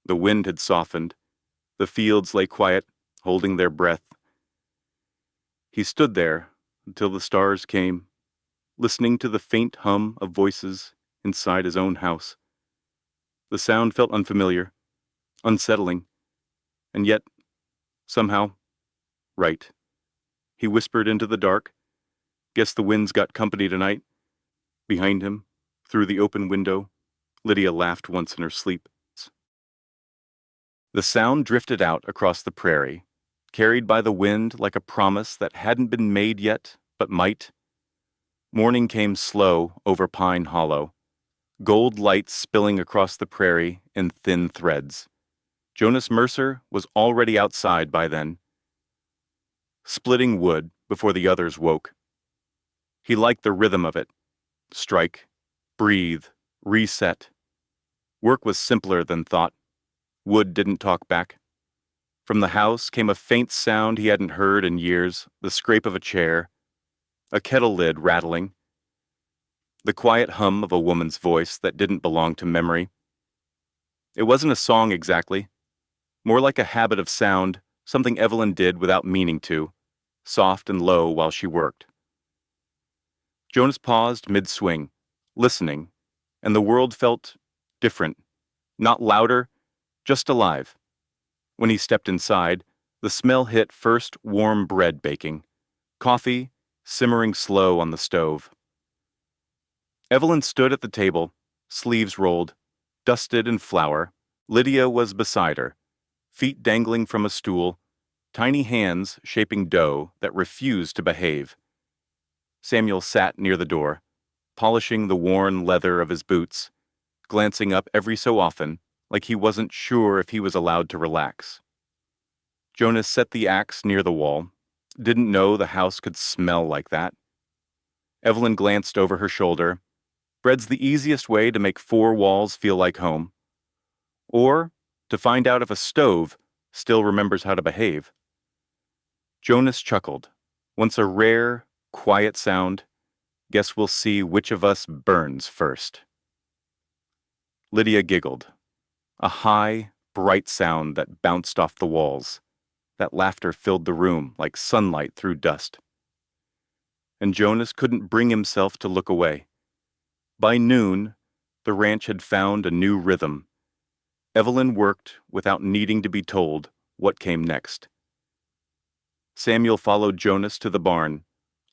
The wind had softened. The fields lay quiet, holding their breath. He stood there until the stars came, listening to the faint hum of voices inside his own house. The sound felt unfamiliar, unsettling, and yet, somehow, right. He whispered into the dark, "Guess the wind's got company tonight." Behind him, through the open window, Lydia laughed once in her sleep. The sound drifted out across the prairie, carried by the wind like a promise that hadn't been made yet, but might. Morning came slow over Pine Hollow, gold lights spilling across the prairie in thin threads. Jonas Mercer was already outside by then, splitting wood before the others woke. He liked the rhythm of it. Strike, breathe, reset. Work was simpler than thought. Wood didn't talk back. From the house came a faint sound he hadn't heard in years, the scrape of a chair, a kettle lid rattling, the quiet hum of a woman's voice that didn't belong to memory. It wasn't a song exactly, more like a habit of sound, something Evelyn did without meaning to, soft and low while she worked. Jonas paused mid-swing, listening, and the world felt different, not louder, just alive. When he stepped inside, the smell hit first warm bread baking, coffee simmering slow on the stove. Evelyn stood at the table, sleeves rolled, dusted in flour. Lydia was beside her, feet dangling from a stool, tiny hands shaping dough that refused to behave. Samuel sat near the door, polishing the worn leather of his boots, glancing up every so often, like he wasn't sure if he was allowed to relax. Jonas set the axe near the wall, didn't know the house could smell like that. Evelyn glanced over her shoulder. Bread's the easiest way to make 4 walls feel like home. Or to find out if a stove still remembers how to behave. Jonas chuckled. Once a rare, quiet sound. Guess we'll see which of us burns first. Lydia giggled. A high, bright sound that bounced off the walls. That laughter filled the room like sunlight through dust. And Jonas couldn't bring himself to look away. By noon, the ranch had found a new rhythm. Evelyn worked without needing to be told what came next. Samuel followed Jonas to the barn,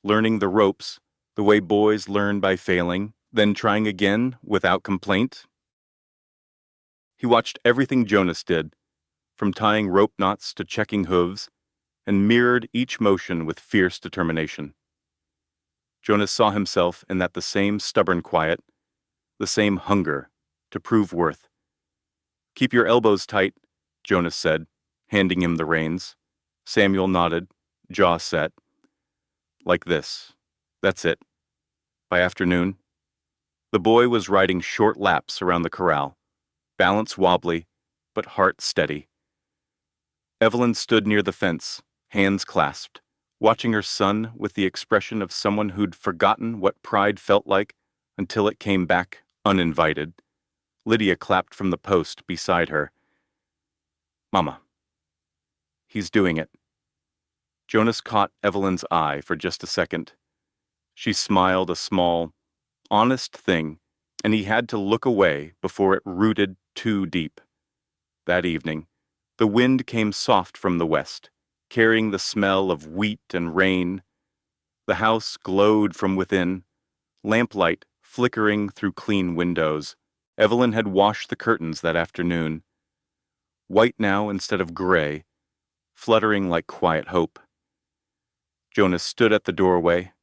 learning the ropes, the way boys learn by failing, then trying again without complaint. He watched everything Jonas did, from tying rope knots to checking hooves, and mirrored each motion with fierce determination. Jonas saw himself in the same stubborn quiet, the same hunger to prove worth. Keep your elbows tight, Jonas said, handing him the reins. Samuel nodded, jaw set. Like this. That's it. By afternoon, the boy was riding short laps around the corral, balance wobbly, but heart steady. Evelyn stood near the fence, hands clasped, watching her son with the expression of someone who'd forgotten what pride felt like until it came back uninvited. Lydia clapped from the post beside her. Mama. He's doing it. Jonas caught Evelyn's eye for just a second. She smiled a small, honest thing, and he had to look away before it rooted too deep. That evening, the wind came soft from the west, carrying the smell of wheat and rain. The house glowed from within, lamplight flickering through clean windows. Evelyn had washed the curtains that afternoon, white now instead of gray, fluttering like quiet hope. Jonas stood at the doorway,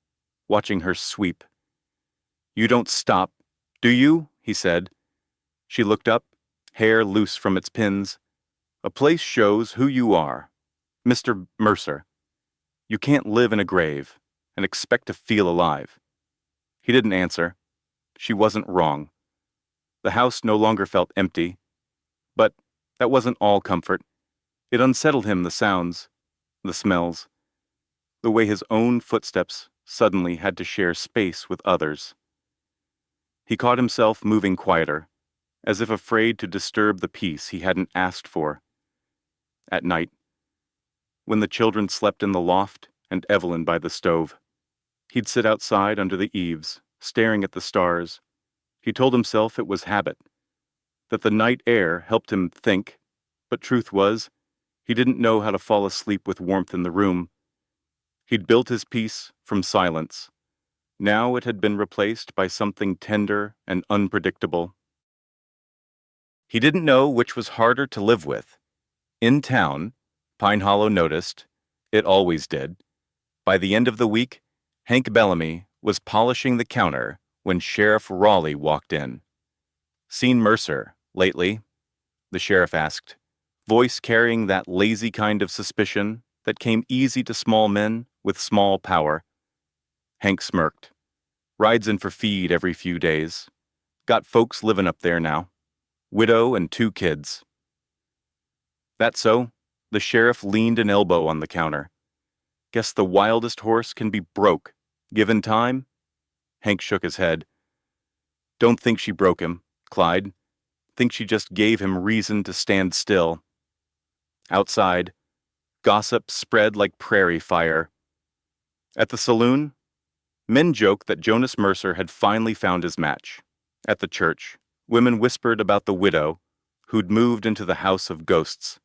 watching her sweep. You don't stop, do you? He said. She looked up, hair loose from its pins. A place shows who you are. Mr. Mercer. You can't live in a grave and expect to feel alive. He didn't answer. She wasn't wrong. The house no longer felt empty. But that wasn't all comfort. It unsettled him, the sounds, the smells, the way his own footsteps suddenly had to share space with others. He caught himself moving quieter, as if afraid to disturb the peace he hadn't asked for. At night, when the children slept in the loft and Evelyn by the stove, he'd sit outside under the eaves, staring at the stars. He told himself it was habit, that the night air helped him think, but truth was, he didn't know how to fall asleep with warmth in the room. He'd built his peace from silence. Now it had been replaced by something tender and unpredictable. He didn't know which was harder to live with. In town, Pine Hollow noticed, it always did, by the end of the week, Hank Bellamy was polishing the counter when Sheriff Raleigh walked in. Seen Mercer lately? The sheriff asked, voice carrying that lazy kind of suspicion that came easy to small men with small power. Hank smirked. Rides in for feed every few days. Got folks living up there now. Widow and 2 kids. That so? The sheriff leaned an elbow on the counter. Guess the wildest horse can be broke, given time? Hank shook his head. Don't think she broke him, Clyde. Think she just gave him reason to stand still. Outside, gossip spread like prairie fire. At the saloon, men joked that Jonas Mercer had finally found his match. At the church, women whispered about the widow who'd moved into the house of ghosts.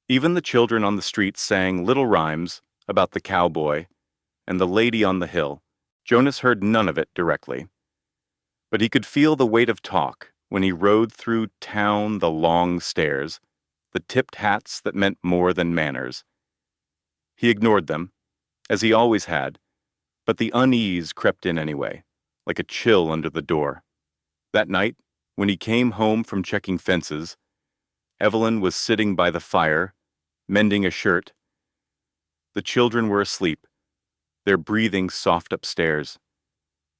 Even the children on the street sang little rhymes about the cowboy and the lady on the hill. Jonas heard none of it directly. But he could feel the weight of talk when he rode through town, the long stairs, the tipped hats that meant more than manners. He ignored them, as he always had, but the unease crept in anyway, like a chill under the door. That night, when he came home from checking fences, Evelyn was sitting by the fire, mending a shirt. The children were asleep, their breathing soft upstairs.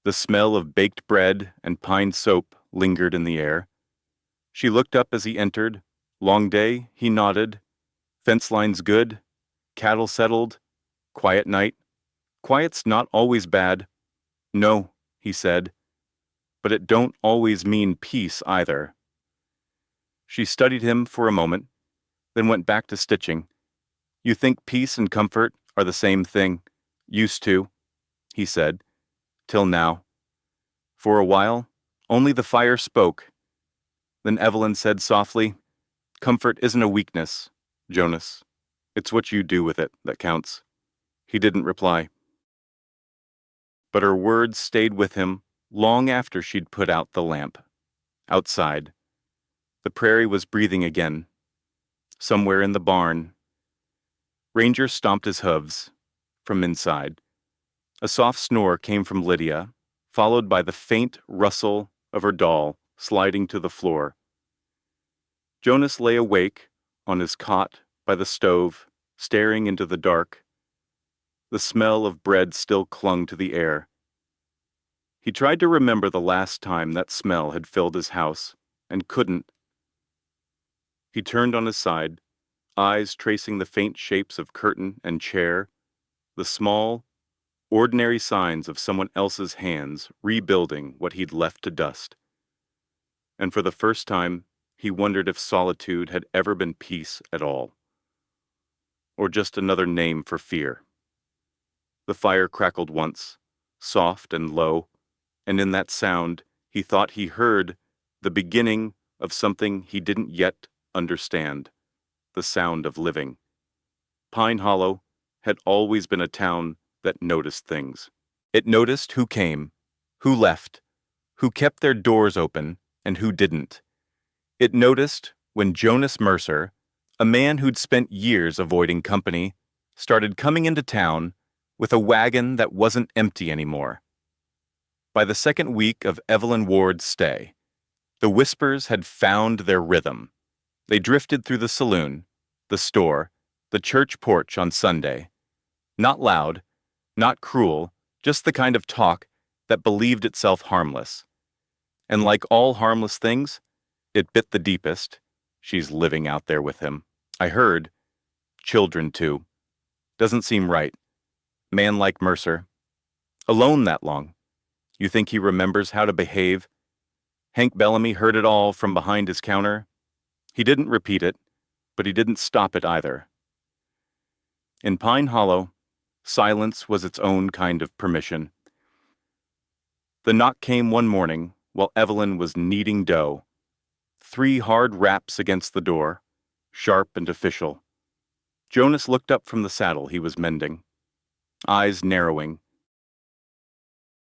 The smell of baked bread and pine soap lingered in the air. She looked up as he entered. Long day, he nodded. Fence lines good, cattle settled, quiet night. Quiet's not always bad. No, he said, but it don't always mean peace either. She studied him for a moment, then went back to stitching. You think peace and comfort are the same thing? Used to, he said, till now. For a while, only the fire spoke. Then Evelyn said softly, comfort isn't a weakness, Jonas. It's what you do with it that counts. He didn't reply. But her words stayed with him long after she'd put out the lamp. Outside, the prairie was breathing again. Somewhere in the barn, Ranger stomped his hooves. From inside, a soft snore came from Lydia, followed by the faint rustle of her doll sliding to the floor. Jonas lay awake, on his cot, by the stove, staring into the dark. The smell of bread still clung to the air. He tried to remember the last time that smell had filled his house, and couldn't. He turned on his side, eyes tracing the faint shapes of curtain and chair, the small, ordinary signs of someone else's hands rebuilding what he'd left to dust. And for the first time, he wondered if solitude had ever been peace at all, or just another name for fear. The fire crackled once, soft and low, and in that sound he thought he heard the beginning of something he didn't yet understand, the sound of living. Pine Hollow had always been a town that noticed things. It noticed who came, who left, who kept their doors open, and who didn't. It noticed when Jonas Mercer, a man who'd spent years avoiding company, started coming into town with a wagon that wasn't empty anymore. By the second week of Evelyn Ward's stay, the whispers had found their rhythm. They drifted through the saloon, the store, the church porch on Sunday. Not loud, not cruel, just the kind of talk that believed itself harmless. And like all harmless things, it bit the deepest. She's living out there with him. I heard. Children, too. Doesn't seem right. Man like Mercer. Alone that long. You think he remembers how to behave? Hank Bellamy heard it all from behind his counter. He didn't repeat it, but he didn't stop it either. In Pine Hollow, silence was its own kind of permission. The knock came one morning while Evelyn was kneading dough. 3 hard raps against the door, sharp and official. Jonas looked up from the saddle he was mending, eyes narrowing.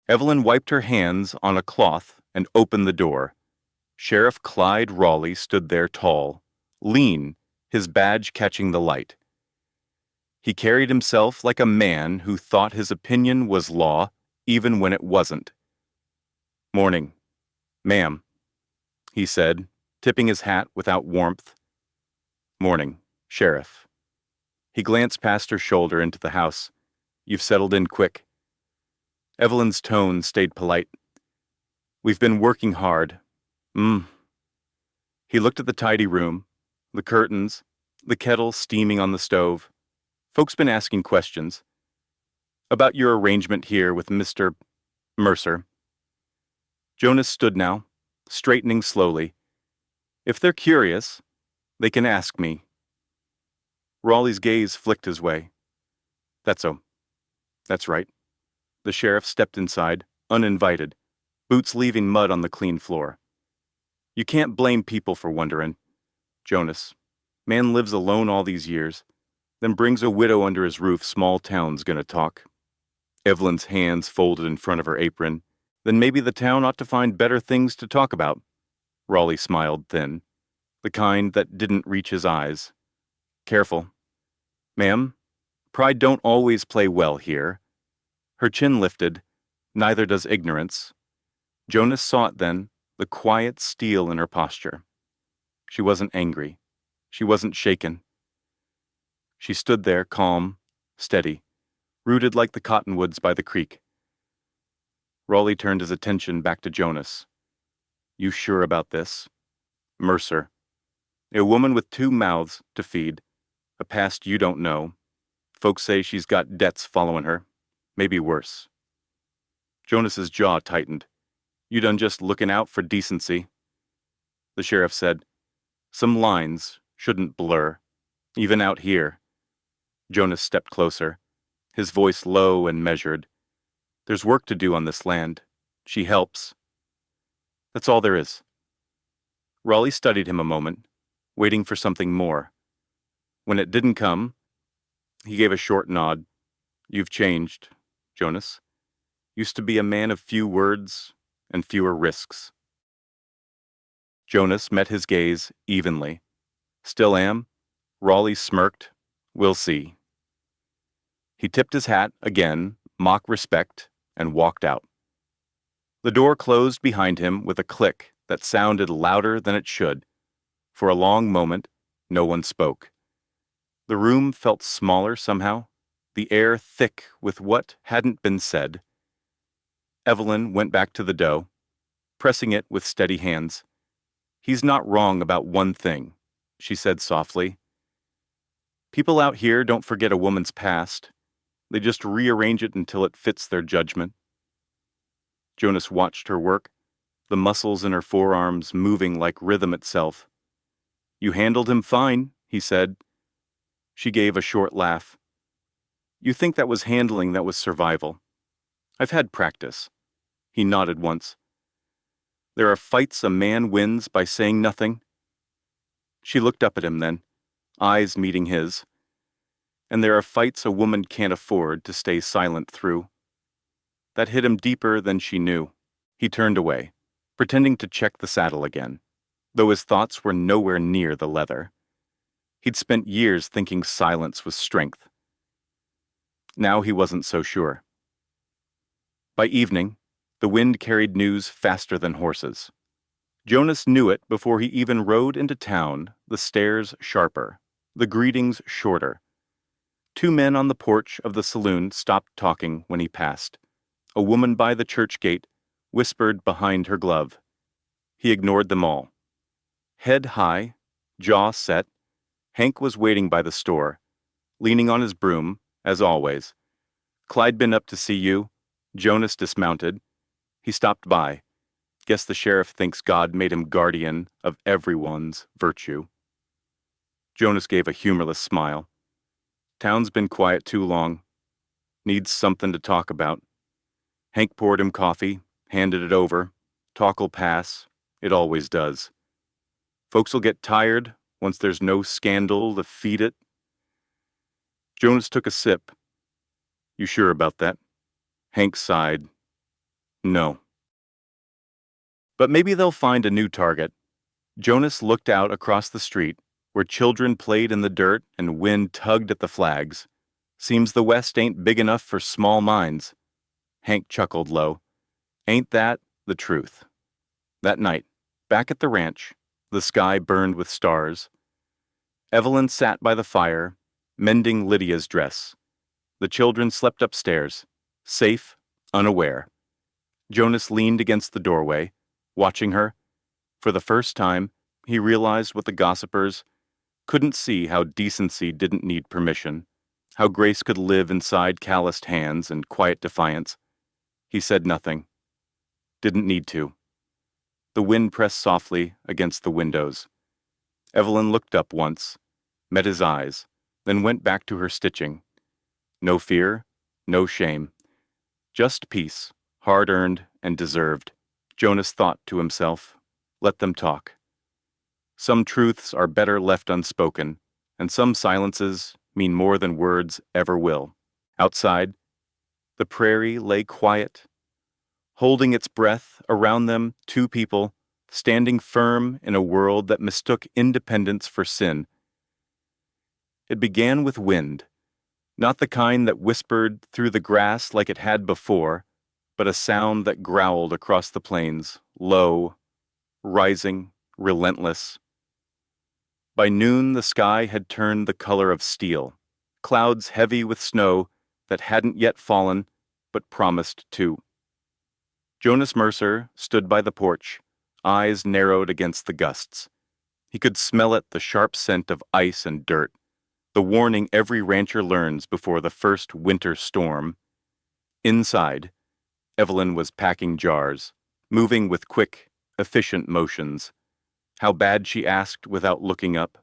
Evelyn wiped her hands on a cloth and opened the door. Sheriff Clyde Raleigh stood there tall, lean, his badge catching the light. He carried himself like a man who thought his opinion was law even when it wasn't. "Morning, ma'am," he said, tipping his hat without warmth. "Morning, Sheriff." He glanced past her shoulder into the house. "You've settled in quick." Evelyn's tone stayed polite. "We've been working hard." He looked at the tidy room, the curtains, the kettle steaming on the stove. Folks been asking questions. "About your arrangement here with Mr. Mercer." Jonas stood now, straightening slowly. "If they're curious, they can ask me." Raleigh's gaze flicked his way. That's right." The sheriff stepped inside, uninvited, boots leaving mud on the clean floor. "You can't blame people for wondering. Jonas, man lives alone all these years, then brings a widow under his roof. Small town's gonna talk." Evelyn's hands folded in front of her apron. "Then maybe the town ought to find better things to talk about." Raleigh smiled thin, the kind that didn't reach his eyes. "Careful. Ma'am, pride don't always play well here." Her chin lifted. Neither does ignorance. Jonas saw it then, the quiet steel in her posture. She wasn't angry. She wasn't shaken. She stood there, calm, steady, rooted like the cottonwoods by the creek. Raleigh turned his attention back to Jonas. "You sure about this?" "Mercer. A woman with 2 mouths to feed, a past you don't know. Folks say she's got debts following her, maybe worse." Jonas's jaw tightened. "You done just looking out for decency." The sheriff said, "Some lines shouldn't blur, even out here." Jonas stepped closer, his voice low and measured. "There's work to do on this land. She helps. That's all there is." Raleigh studied him a moment, waiting for something more. When it didn't come, he gave a short nod. "You've changed, Jonas. Used to be a man of few words and fewer risks." Jonas met his gaze evenly. "Still am?" Raleigh smirked. "We'll see." He tipped his hat again, mock respect, and walked out. The door closed behind him with a click that sounded louder than it should. For a long moment, No one spoke. The room felt smaller somehow, the air thick with what hadn't been said. Evelyn went back to the dough, pressing it with steady hands. "He's not wrong about one thing," she said softly. "People out here don't forget a woman's past. They just rearrange it until it fits their judgment." Jonas watched her work, the muscles in her forearms moving like rhythm itself. "You handled him fine," he said. She gave a short laugh. "You think that was handling, that was survival. I've had practice." He nodded once. "There are fights a man wins by saying nothing." She looked up at him then, eyes meeting his. "And there are fights a woman can't afford to stay silent through." That hit him deeper than she knew. He turned away, pretending to check the saddle again, though his thoughts were nowhere near the leather. He'd spent years thinking silence was strength. Now he wasn't so sure. By evening, the wind carried news faster than horses. Jonas knew it before he even rode into town, the stares sharper, the greetings shorter. Two men on the porch of the saloon stopped talking when he passed. A woman by the church gate whispered behind her glove. He ignored them all. Head high, jaw set, Hank was waiting by the store, leaning on his broom, as always. "Clyde been up to see you?" Jonas dismounted. He stopped by. "Guess the sheriff thinks God made him guardian of everyone's virtue." Jonas gave a humorless smile. "Town's been quiet too long. Needs something to talk about." Hank poured him coffee, handed it over. "Talk'll pass. It always does. Folks'll get tired once there's no scandal to feed it." Jonas took a sip. "You sure about that?" Hank sighed. "No." But maybe they'll find a new target. Jonas looked out across the street, where children played in the dirt and wind tugged at the flags. "Seems the West ain't big enough for small minds." Hank chuckled low. "Ain't that the truth?" That night, back at the ranch, the sky burned with stars. Evelyn sat by the fire, mending Lydia's dress. The children slept upstairs, safe, unaware. Jonas leaned against the doorway, watching her. For the first time, he realized what the gossipers couldn't see: how decency didn't need permission, how grace could live inside calloused hands and quiet defiance. He said nothing. Didn't need to. The wind pressed softly against the windows. Evelyn looked up once, met his eyes, then went back to her stitching. No fear, no shame. Just peace, hard-earned and deserved. Jonas thought to himself, let them talk. Some truths are better left unspoken, and some silences mean more than words ever will. Outside, the prairie lay quiet, holding its breath. Around them, two people, standing firm in a world that mistook independence for sin. It began with wind, not the kind that whispered through the grass like it had before, but a sound that growled across the plains, low, rising, relentless. By noon, the sky had turned the color of steel, clouds heavy with snow that hadn't yet fallen, but promised to. Jonas Mercer stood by the porch, eyes narrowed against the gusts. He could smell it, the sharp scent of ice and dirt, the warning every rancher learns before the first winter storm. Inside, Evelyn was packing jars, moving with quick, efficient motions. How bad, she asked without looking up.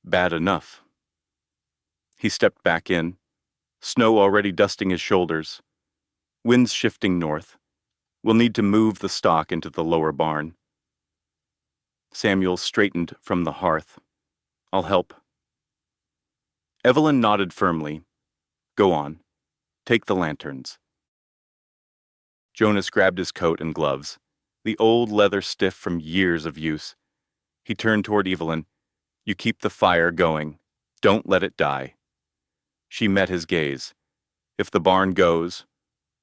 Bad enough. He stepped back in, snow already dusting his shoulders. Winds shifting north. We'll need to move the stock into the lower barn. Samuel straightened from the hearth. I'll help. Evelyn nodded firmly. Go on. Take the lanterns. Jonas grabbed his coat and gloves, the old leather stiff from years of use. He turned toward Evelyn. You keep the fire going. Don't let it die. She met his gaze. If the barn goes,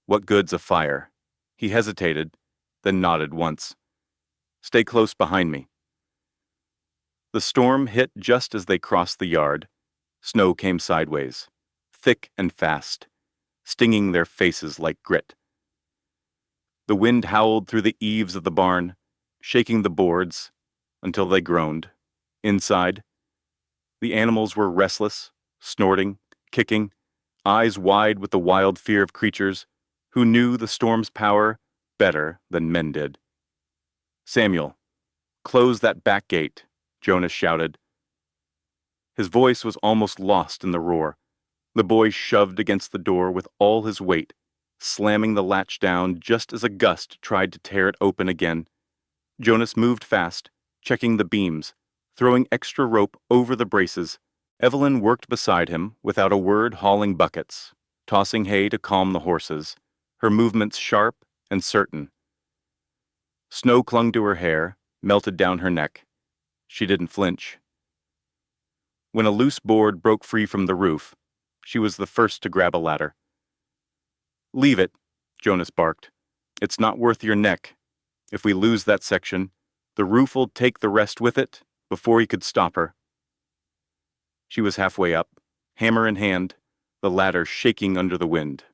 what good's a fire? He hesitated, then nodded once. Stay close behind me. The storm hit just as they crossed the yard. Snow came sideways, thick and fast, stinging their faces like grit. The wind howled through the eaves of the barn, shaking the boards until they groaned. Inside, the animals were restless, snorting, kicking, eyes wide with the wild fear of creatures who knew the storm's power better than men did. "Samuel, close that back gate," Jonas shouted. His voice was almost lost in the roar. The boy shoved against the door with all his weight, slamming the latch down just as a gust tried to tear it open again. Jonas moved fast, checking the beams, throwing extra rope over the braces. Evelyn worked beside him, without a word, hauling buckets, tossing hay to calm the horses, her movements sharp and certain. Snow clung to her hair, melted down her neck. She didn't flinch. When a loose board broke free from the roof, she was the first to grab a ladder. "Leave it," Jonas barked. "It's not worth your neck. If we lose that section, the roof will take the rest with it before he could stop her." She was halfway up, hammer in hand, the ladder shaking under the wind.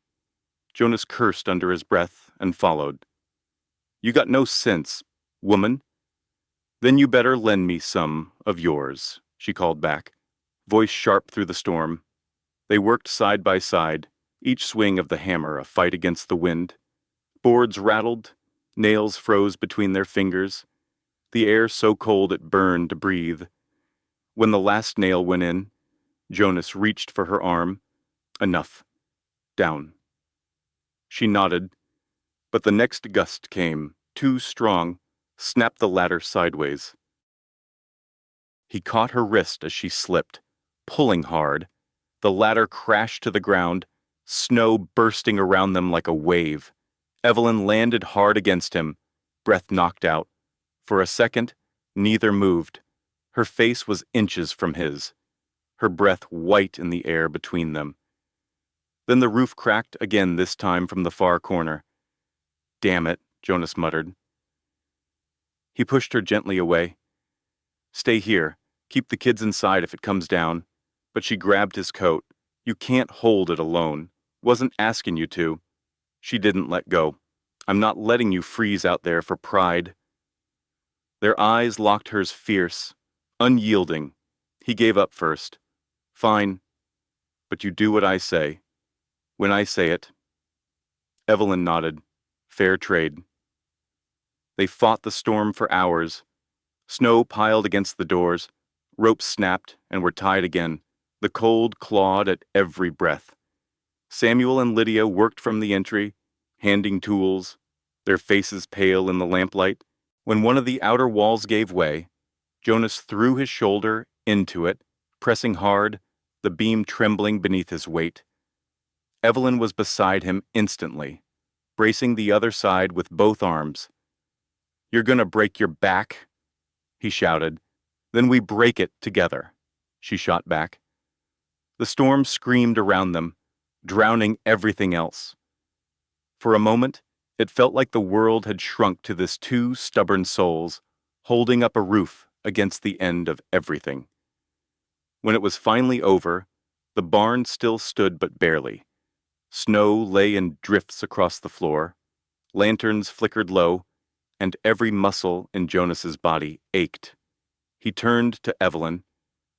Jonas cursed under his breath and followed. "You got no sense, woman." "Then you better lend me some of yours," she called back, voice sharp through the storm. They worked side by side, each swing of the hammer a fight against the wind. Boards rattled, nails froze between their fingers, the air so cold it burned to breathe. When the last nail went in, Jonas reached for her arm. "Enough. Down." She nodded, but the next gust came, too strong, snapped the ladder sideways. He caught her wrist as she slipped, pulling hard. The ladder crashed to the ground, snow bursting around them like a wave. Evelyn landed hard against him, breath knocked out. For a second, neither moved. Her face was inches from his, her breath white in the air between them. Then the roof cracked again, this time from the far corner. "Damn it," Jonas muttered. He pushed her gently away. "Stay here. Keep the kids inside if it comes down." But she grabbed his coat. "You can't hold it alone. Wasn't asking you to." She didn't let go. "I'm not letting you freeze out there for pride." Their eyes locked hers fierce, unyielding. He gave up first. "Fine, but you do what I say. When I say it." Evelyn nodded. Fair trade. They fought the storm for hours. Snow piled against the doors. Ropes snapped and were tied again. The cold clawed at every breath. Samuel and Lydia worked from the entry, handing tools, their faces pale in the lamplight. When one of the outer walls gave way, Jonas threw his shoulder into it, pressing hard, the beam trembling beneath his weight. Evelyn was beside him instantly, bracing the other side with both arms. "You're gonna break your back," he shouted. "Then we break it together," she shot back. The storm screamed around them, drowning everything else. For a moment, it felt like the world had shrunk to this two stubborn souls, holding up a roof against the end of everything. When it was finally over, the barn still stood but barely. Snow lay in drifts across the floor, lanterns flickered low, and every muscle in Jonas's body ached. He turned to Evelyn.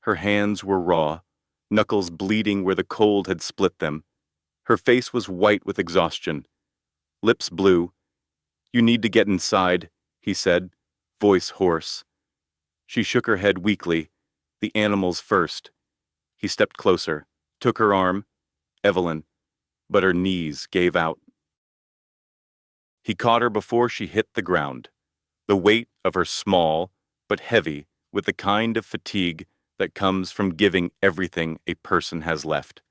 Her hands were raw, knuckles bleeding where the cold had split them. Her face was white with exhaustion, lips blue. "You need to get inside," he said, voice hoarse. She shook her head weakly. "The animals first." He stepped closer, took her arm. "Evelyn," but her knees gave out. He caught her before she hit the ground, the weight of her small but heavy with the kind of fatigue that comes from giving everything a person has left.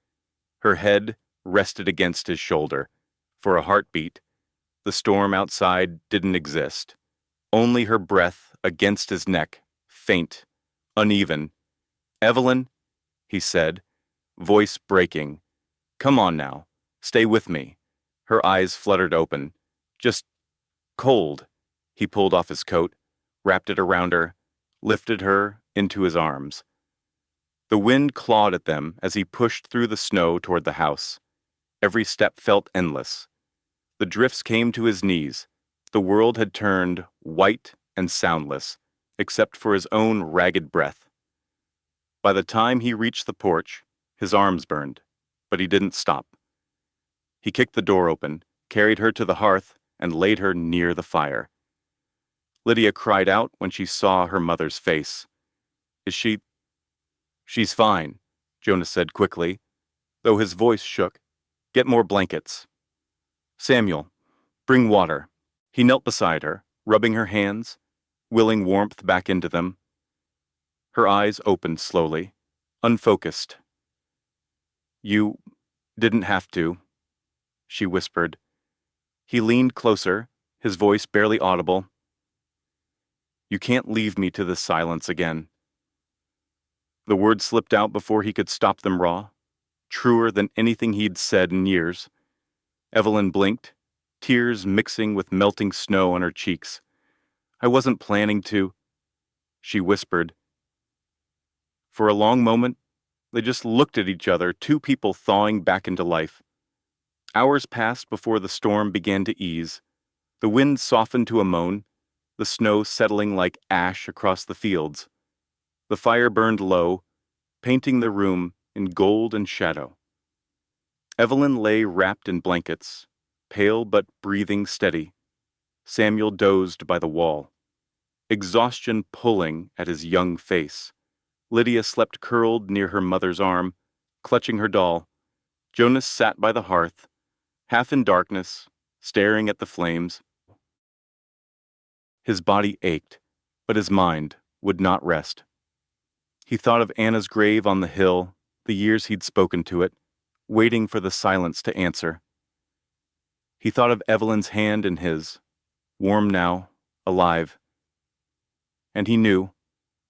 Her head rested against his shoulder. For a heartbeat, the storm outside didn't exist. Only her breath against his neck, faint, uneven. "Evelyn," he said, voice breaking. "Come on now, stay with me." Her eyes fluttered open. "Just cold." He pulled off his coat, wrapped it around her, lifted her into his arms. The wind clawed at them as he pushed through the snow toward the house. Every step felt endless. The drifts came to his knees. The world had turned white and soundless, except for his own ragged breath. By the time he reached the porch, his arms burned, but he didn't stop. He kicked the door open, carried her to the hearth, and laid her near the fire. Lydia cried out when she saw her mother's face. Is she? She's fine, Jonas said quickly, though his voice shook. Get more blankets. Samuel, bring water. He knelt beside her, rubbing her hands, willing warmth back into them. Her eyes opened slowly, unfocused. You didn't have to, she whispered. He leaned closer, his voice barely audible. You can't leave me to this silence again. The words slipped out before he could stop them raw, truer than anything he'd said in years. Evelyn blinked, tears mixing with melting snow on her cheeks. I wasn't planning to, she whispered. For a long moment, they just looked at each other, two people thawing back into life. Hours passed before the storm began to ease. The wind softened to a moan, the snow settling like ash across the fields. The fire burned low, painting the room in gold and shadow. Evelyn lay wrapped in blankets, pale but breathing steady. Samuel dozed by the wall, exhaustion pulling at his young face. Lydia slept curled near her mother's arm, clutching her doll. Jonas sat by the hearth, half in darkness, staring at the flames. His body ached, but his mind would not rest. He thought of Anna's grave on the hill, the years he'd spoken to it, waiting for the silence to answer. He thought of Evelyn's hand in his, warm now, alive. And he knew,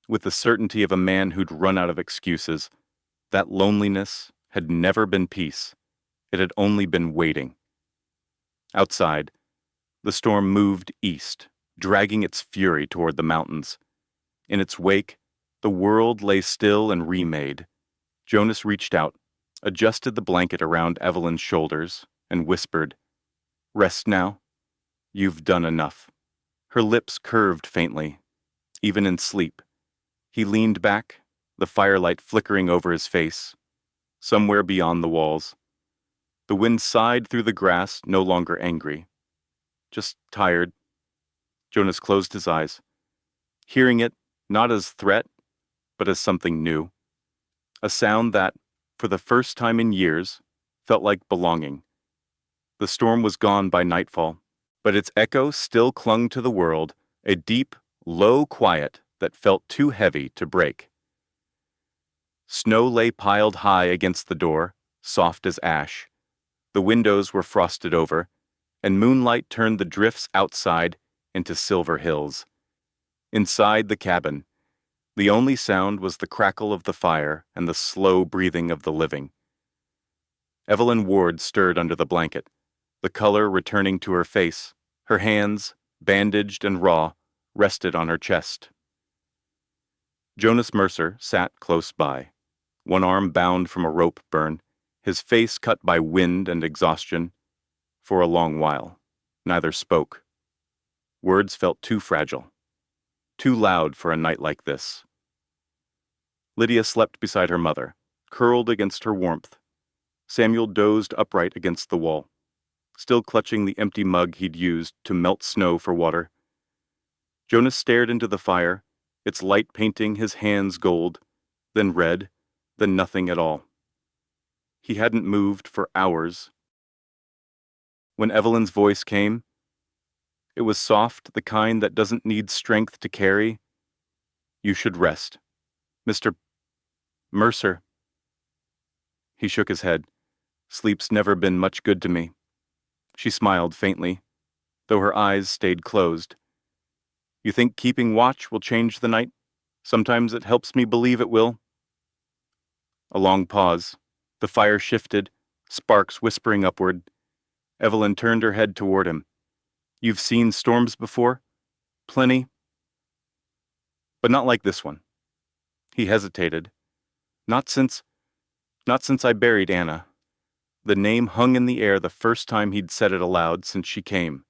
with the certainty of a man who'd run out of excuses, that loneliness had never been peace. It had only been waiting. Outside, the storm moved east, dragging its fury toward the mountains. In its wake, the world lay still and remade. Jonas reached out, adjusted the blanket around Evelyn's shoulders, and whispered, Rest now. You've done enough. Her lips curved faintly, even in sleep. He leaned back, the firelight flickering over his face, somewhere beyond the walls. The wind sighed through the grass, no longer angry, just tired. Jonas closed his eyes, hearing it not as threat, but as something new. A sound that, for the first time in years, felt like belonging. The storm was gone by nightfall, but its echo still clung to the world, a deep, low quiet that felt too heavy to break. Snow lay piled high against the door, soft as ash. The windows were frosted over, and moonlight turned the drifts outside into silver hills. Inside the cabin, the only sound was the crackle of the fire and the slow breathing of the living. Evelyn Ward stirred under the blanket, the color returning to her face. Her hands, bandaged and raw, rested on her chest. Jonas Mercer sat close by, one arm bound from a rope burn, his face cut by wind and exhaustion. For a long while, neither spoke. Words felt too fragile, too loud for a night like this. Lydia slept beside her mother, curled against her warmth. Samuel dozed upright against the wall, still clutching the empty mug he'd used to melt snow for water. Jonas stared into the fire, its light painting his hands gold, then red, then nothing at all. He hadn't moved for hours. When Evelyn's voice came, it was soft, the kind that doesn't need strength to carry. You should rest. Mr. Mercer. He shook his head. Sleep's never been much good to me. She smiled faintly, though her eyes stayed closed. You think keeping watch will change the night? Sometimes it helps me believe it will. A long pause. The fire shifted, sparks whispering upward. Evelyn turned her head toward him. You've seen storms before? Plenty. But not like this one. He hesitated. Not since, not since I buried Anna. The name hung in the air the first time he'd said it aloud since she came.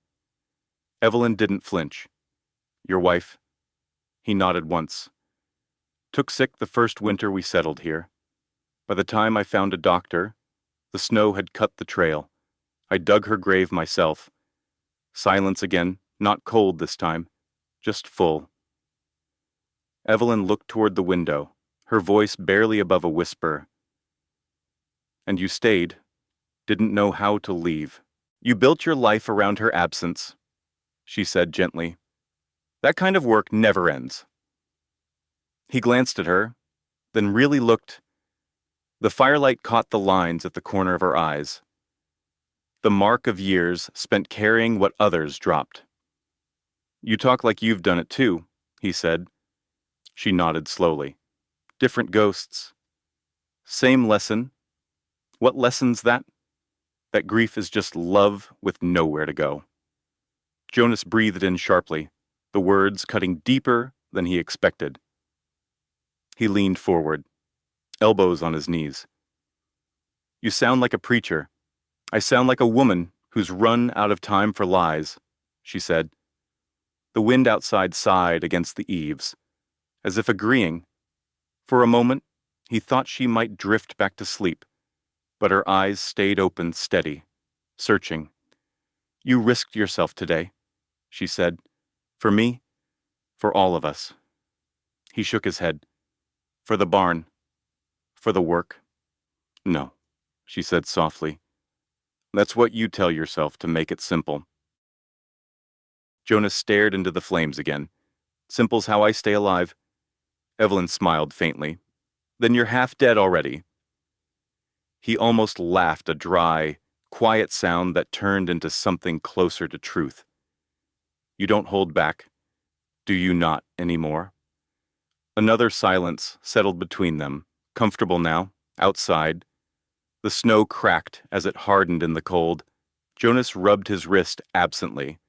Evelyn didn't flinch. Your wife? He nodded once. Took sick the first winter we settled here. By the time I found a doctor, the snow had cut the trail. I dug her grave myself. Silence again, not cold this time, just full. Evelyn looked toward the window, her voice barely above a whisper. And you stayed, didn't know how to leave. You built your life around her absence, she said gently. That kind of work never ends. He glanced at her, then really looked. The firelight caught the lines at the corner of her eyes. The mark of years spent carrying what others dropped. You talk like you've done it too, he said. She nodded slowly. Different ghosts. Same lesson. What lesson's that? That grief is just love with nowhere to go. Jonas breathed in sharply, the words cutting deeper than he expected. He leaned forward, elbows on his knees. You sound like a preacher. I sound like a woman who's run out of time for lies, she said. The wind outside sighed against the eaves, as if agreeing. For a moment, he thought she might drift back to sleep, but her eyes stayed open, steady, searching. You risked yourself today, she said. For me, for all of us. He shook his head. For the barn, for the work. No, she said softly. That's what you tell yourself to make it simple. Jonas stared into the flames again. Simple's how I stay alive. Evelyn smiled faintly. Then you're half dead already. He almost laughed, a dry, quiet sound that turned into something closer to truth. You don't hold back. Do you not anymore? Another silence settled between them, comfortable now, outside. The snow cracked as it hardened in the cold. Jonas rubbed his wrist absently.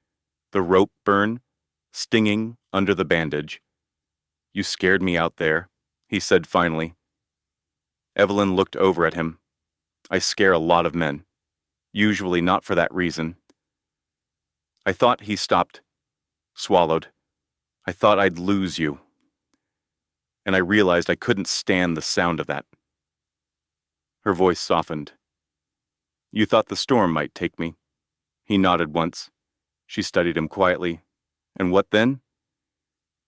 The rope burn, stinging under the bandage. You scared me out there, he said finally. Evelyn looked over at him. I scare a lot of men. Usually not for that reason. I thought he stopped, swallowed. I thought I'd lose you. And I realized I couldn't stand the sound of that. Her voice softened. You thought the storm might take me. He nodded once. She studied him quietly. And what then?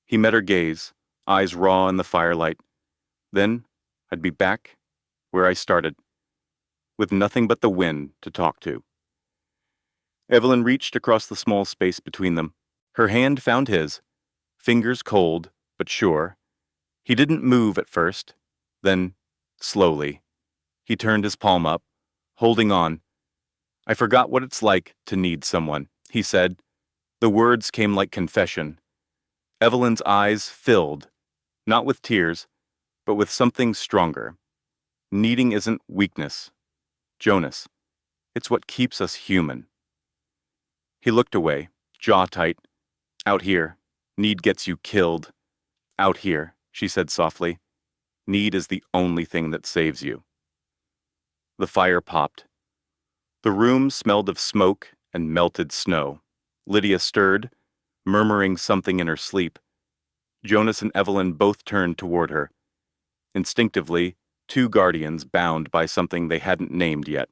He met her gaze, eyes raw in the firelight. Then I'd be back where I started, with nothing but the wind to talk to. Evelyn reached across the small space between them. Her hand found his, fingers cold but sure. He didn't move at first. Then, slowly, he turned his palm up, holding on. I forgot what it's like to need someone, he said. The words came like confession. Evelyn's eyes filled, not with tears, but with something stronger. Needing isn't weakness, Jonas. It's what keeps us human. He looked away, jaw tight. Out here, need gets you killed. Out here, she said softly. Need is the only thing that saves you. The fire popped. The room smelled of smoke and melted snow. Lydia stirred, murmuring something in her sleep. Jonas and Evelyn both turned toward her. Instinctively, two guardians bound by something they hadn't named yet.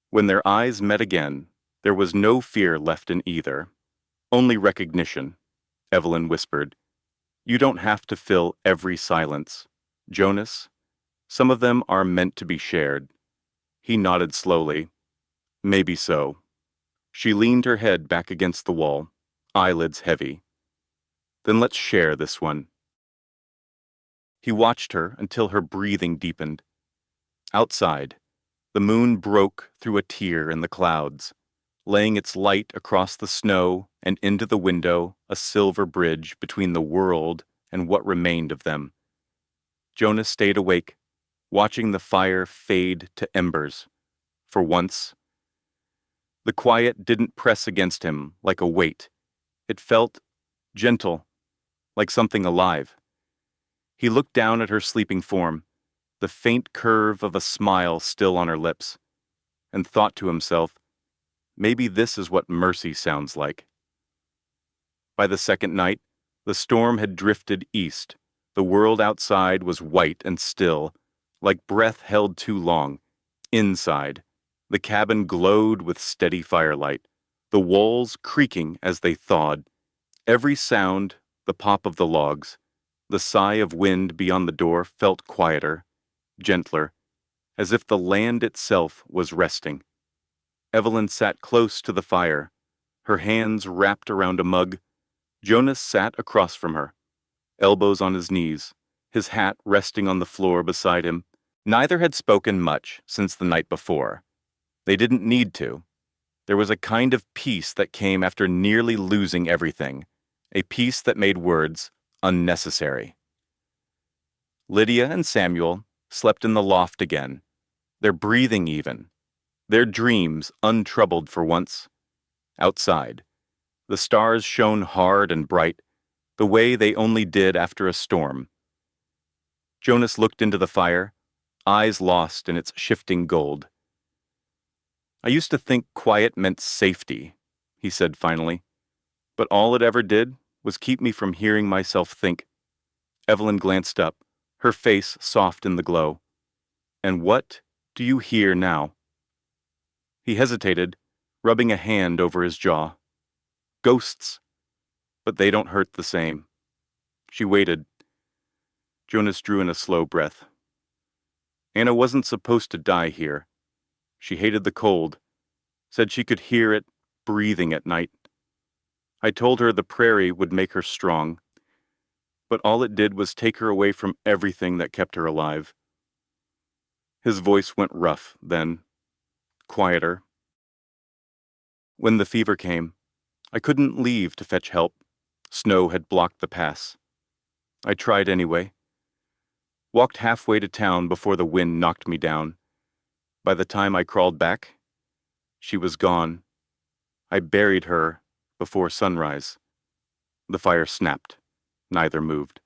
When their eyes met again, there was no fear left in either. Only recognition, Evelyn whispered. You don't have to fill every silence. Jonas, some of them are meant to be shared. He nodded slowly. Maybe so. She leaned her head back against the wall, eyelids heavy. Then let's share this one. He watched her until her breathing deepened. Outside, the moon broke through a tear in the clouds, laying its light across the snow and into the window, a silver bridge between the world and what remained of them. Jonas stayed awake, watching the fire fade to embers. For once, the quiet didn't press against him like a weight. It felt gentle, like something alive. He looked down at her sleeping form, the faint curve of a smile still on her lips, and thought to himself, maybe this is what mercy sounds like. By the second night, the storm had drifted east. The world outside was white and still, like breath held too long. Inside, the cabin glowed with steady firelight, the walls creaking as they thawed. Every sound, the pop of the logs, the sigh of wind beyond the door felt quieter, gentler, as if the land itself was resting. Evelyn sat close to the fire, her hands wrapped around a mug. Jonas sat across from her, elbows on his knees, his hat resting on the floor beside him. Neither had spoken much since the night before. They didn't need to. There was a kind of peace that came after nearly losing everything, a peace that made words unnecessary. Lydia and Samuel slept in the loft again, their breathing even, their dreams untroubled for once. Outside, the stars shone hard and bright, the way they only did after a storm. Jonas looked into the fire, eyes lost in its shifting gold. I used to think quiet meant safety, he said finally, but all it ever did was keep me from hearing myself think. Evelyn glanced up, her face soft in the glow. And what do you hear now? He hesitated, rubbing a hand over his jaw. Ghosts, but they don't hurt the same. She waited. Jonas drew in a slow breath. Anna wasn't supposed to die here. She hated the cold, said she could hear it breathing at night. I told her the prairie would make her strong, but all it did was take her away from everything that kept her alive. His voice went rough, then quieter. When the fever came, I couldn't leave to fetch help. Snow had blocked the pass. I tried anyway. Walked halfway to town before the wind knocked me down. By the time I crawled back, she was gone. I buried her before sunrise. The fire snapped. Neither moved.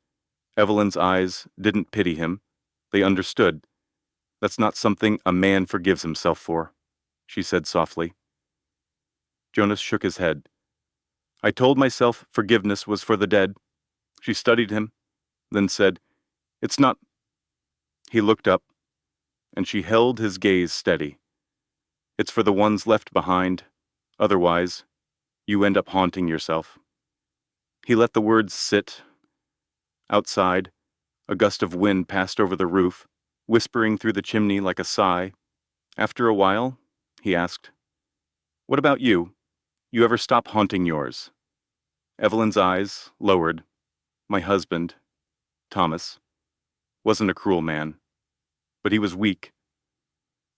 Evelyn's eyes didn't pity him. They understood. That's not something a man forgives himself for, she said softly. Jonas shook his head. I told myself forgiveness was for the dead. She studied him, then said, It's not. He looked up, and she held his gaze steady. It's for the ones left behind. Otherwise, you end up haunting yourself. He let the words sit. Outside, a gust of wind passed over the roof, whispering through the chimney like a sigh. After a while, he asked, What about you? You ever stop haunting yours? Evelyn's eyes lowered. My husband, Thomas, wasn't a cruel man, but he was weak.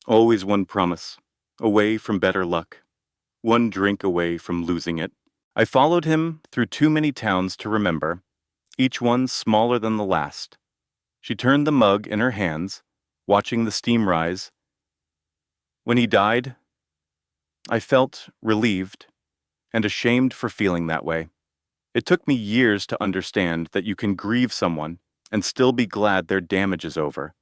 Always one promise, away from better luck, one drink away from losing it. I followed him through too many towns to remember, each one smaller than the last. She turned the mug in her hands, watching the steam rise. When he died, I felt relieved and ashamed for feeling that way. It took me years to understand that you can grieve someone and still be glad their damage is over.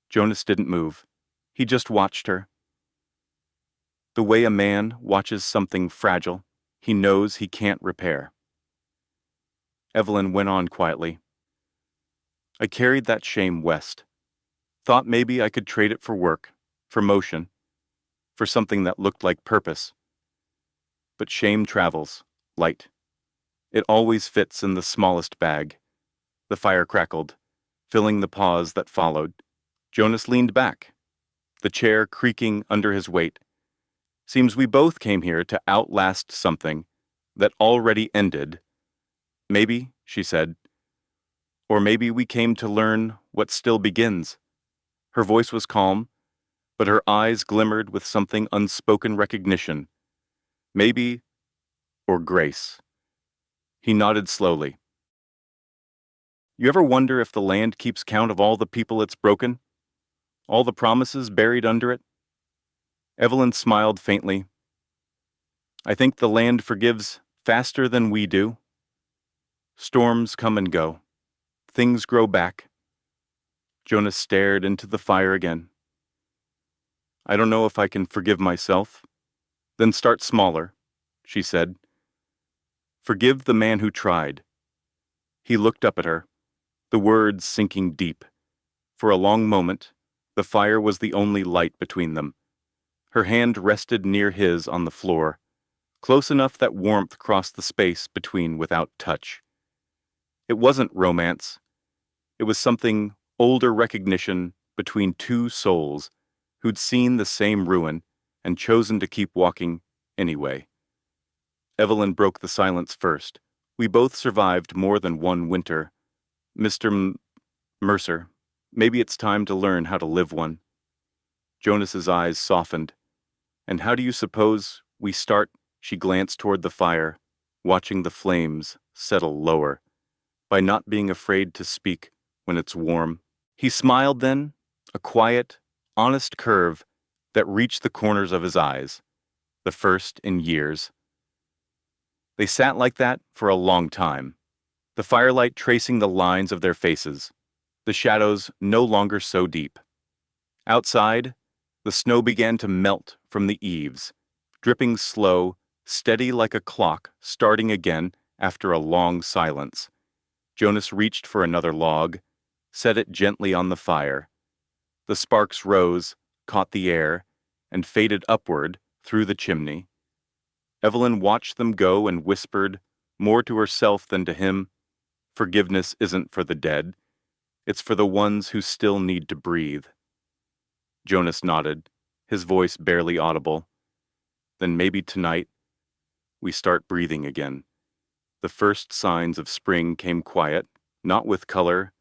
Jonas didn't move. He just watched her. The way a man watches something fragile he knows he can't repair. Evelyn went on quietly. I carried that shame west. Thought maybe I could trade it for work, for motion, for something that looked like purpose. But shame travels, light. It always fits in the smallest bag. The fire crackled, filling the pause that followed. Jonas leaned back, the chair creaking under his weight. Seems we both came here to outlast something that already ended. Maybe, she said. Or maybe we came to learn what still begins. Her voice was calm, but her eyes glimmered with something unspoken recognition. Maybe, or grace. He nodded slowly. You ever wonder if the land keeps count of all the people it's broken? All the promises buried under it? Evelyn smiled faintly. I think the land forgives faster than we do. Storms come and go. things grow back. Jonas stared into the fire again. I don't know if I can forgive myself. Then start smaller, she said. Forgive the man who tried. He looked up at her, the words sinking deep. For a long moment, the fire was the only light between them. Her hand rested near his on the floor, close enough that warmth crossed the space between without touch. It wasn't romance. It was something older recognition between two souls who'd seen the same ruin and chosen to keep walking anyway. Evelyn broke the silence first. We both survived more than one winter. Mr. Mercer, maybe it's time to learn how to live one. Jonas's eyes softened. And how do you suppose we start? She glanced toward the fire, watching the flames settle lower, by not being afraid to speak when it's warm. He smiled then, a quiet, honest curve that reached the corners of his eyes, the first in years. They sat like that for a long time, the firelight tracing the lines of their faces, the shadows no longer so deep. Outside, the snow began to melt from the eaves, dripping slow, steady like a clock starting again after a long silence. Jonas reached for another log, set it gently on the fire. The sparks rose, caught the air, and faded upward through the chimney. Evelyn watched them go and whispered, more to herself than to him, forgiveness isn't for the dead. It's for the ones who still need to breathe. Jonas nodded, his voice barely audible. Then maybe tonight, we start breathing again. The first signs of spring came quiet, not with color,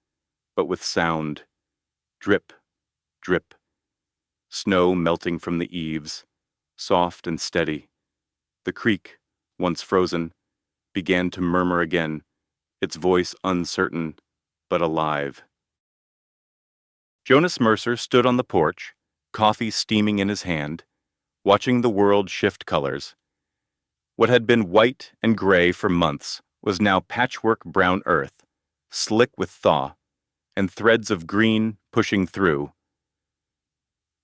but with sound. Drip, drip. Snow melting from the eaves, soft and steady. The creek, once frozen, began to murmur again, its voice uncertain, but alive. Jonas Mercer stood on the porch, coffee steaming in his hand, watching the world shift colors. What had been white and gray for months was now patchwork brown earth, slick with thaw, and threads of green pushing through.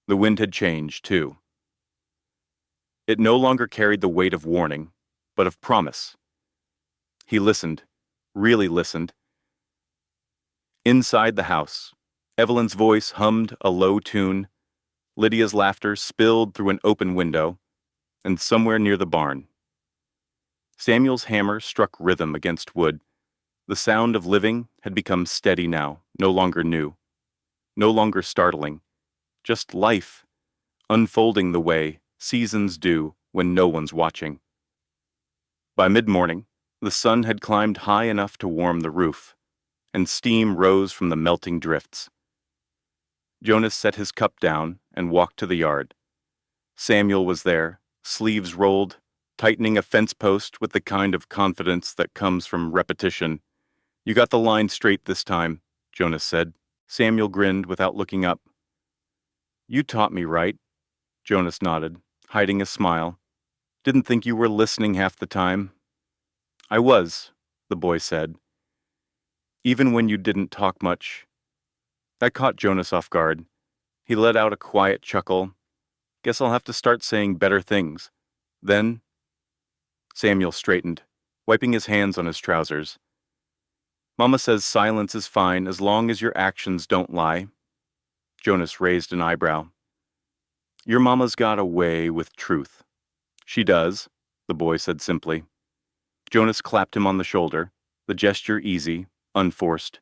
The wind had changed, too. It no longer carried the weight of warning, but of promise. He listened, really listened. Inside the house, Evelyn's voice hummed a low tune, Lydia's laughter spilled through an open window, and somewhere near the barn, Samuel's hammer struck rhythm against wood. The sound of living had become steady now, no longer new, no longer startling, just life, unfolding the way seasons do when no one's watching. By mid-morning, the sun had climbed high enough to warm the roof, and steam rose from the melting drifts. Jonas set his cup down and walked to the yard. Samuel was there, sleeves rolled, tightening a fence post with the kind of confidence that comes from repetition. You got the line straight this time, Jonas said. Samuel grinned without looking up. You taught me right, Jonas nodded, hiding a smile. Didn't think you were listening half the time. I was, the boy said. Even when you didn't talk much. That caught Jonas off guard. He let out a quiet chuckle. Guess I'll have to start saying better things. Then, Samuel straightened, wiping his hands on his trousers. Mama says silence is fine as long as your actions don't lie. Jonas raised an eyebrow. Your mama's got a way with truth. She does, the boy said simply. Jonas clapped him on the shoulder, the gesture easy, unforced.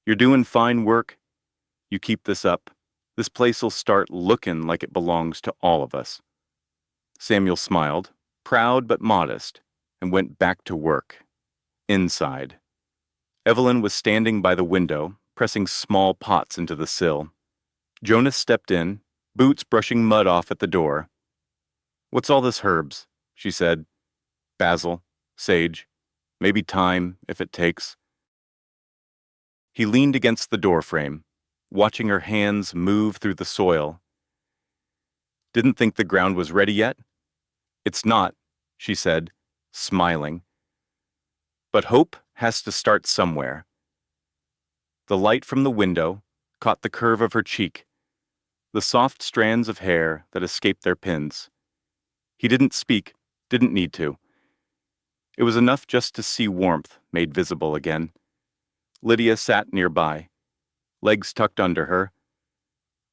You're doing fine work. You keep this up. This place'll start looking like it belongs to all of us. Samuel smiled, proud but modest, and went back to work. Inside. Evelyn was standing by the window, pressing small pots into the sill. Jonas stepped in, boots brushing mud off at the door. What's all this herbs? She said. Basil, sage, maybe thyme, if it takes. He leaned against the doorframe, watching her hands move through the soil. Didn't think the ground was ready yet? It's not, she said, smiling. But hope has to start somewhere. The light from the window caught the curve of her cheek, the soft strands of hair that escaped their pins. He didn't speak, didn't need to. It was enough just to see warmth made visible again. Lydia sat nearby, legs tucked under her,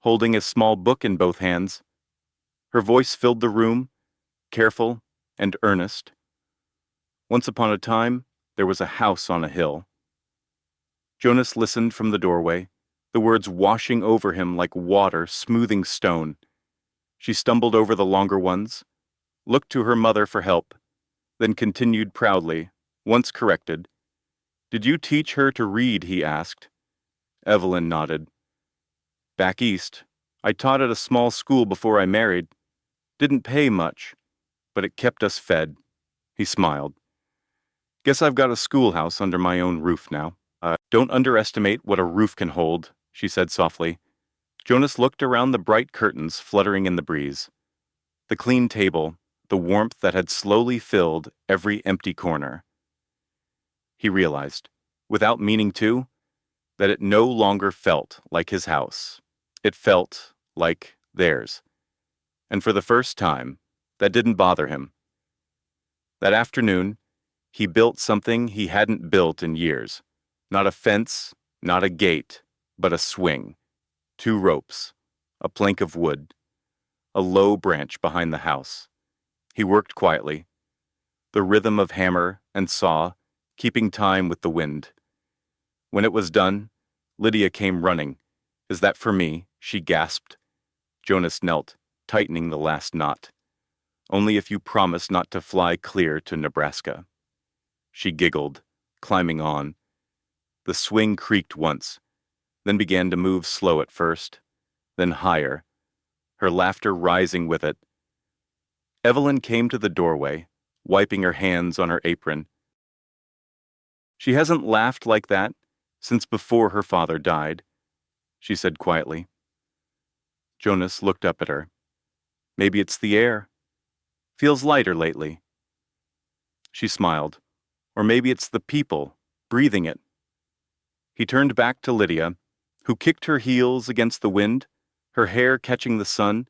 holding a small book in both hands. Her voice filled the room, careful and earnest. Once upon a time, there was a house on a hill. Jonas listened from the doorway, the words washing over him like water smoothing stone. She stumbled over the longer ones, looked to her mother for help, then continued proudly, once corrected. "Did you teach her to read?" he asked. Evelyn nodded. "Back east. I taught at a small school before I married. Didn't pay much, but it kept us fed." He smiled. "Guess I've got a schoolhouse under my own roof now." Don't underestimate what a roof can hold," she said softly. Jonas looked around the bright curtains fluttering in the breeze. The clean table, the warmth that had slowly filled every empty corner. He realized, without meaning to, that it no longer felt like his house. It felt like theirs. And for the first time, that didn't bother him. That afternoon, he built something he hadn't built in years. Not a fence, not a gate, but a swing. 2 ropes, a plank of wood, a low branch behind the house. He worked quietly, the rhythm of hammer and saw, keeping time with the wind. When it was done, Lydia came running. "Is that for me?" she gasped. Jonas knelt, tightening the last knot. "Only if you promise not to fly clear to Nebraska." She giggled, climbing on. The swing creaked once, then began to move slow at first, then higher, her laughter rising with it. Evelyn came to the doorway, wiping her hands on her apron. "She hasn't laughed like that since before her father died," she said quietly. Jonas looked up at her. "Maybe it's the air. Feels lighter lately." She smiled. "Or maybe it's the people, breathing it." He turned back to Lydia, who kicked her heels against the wind, her hair catching the sun.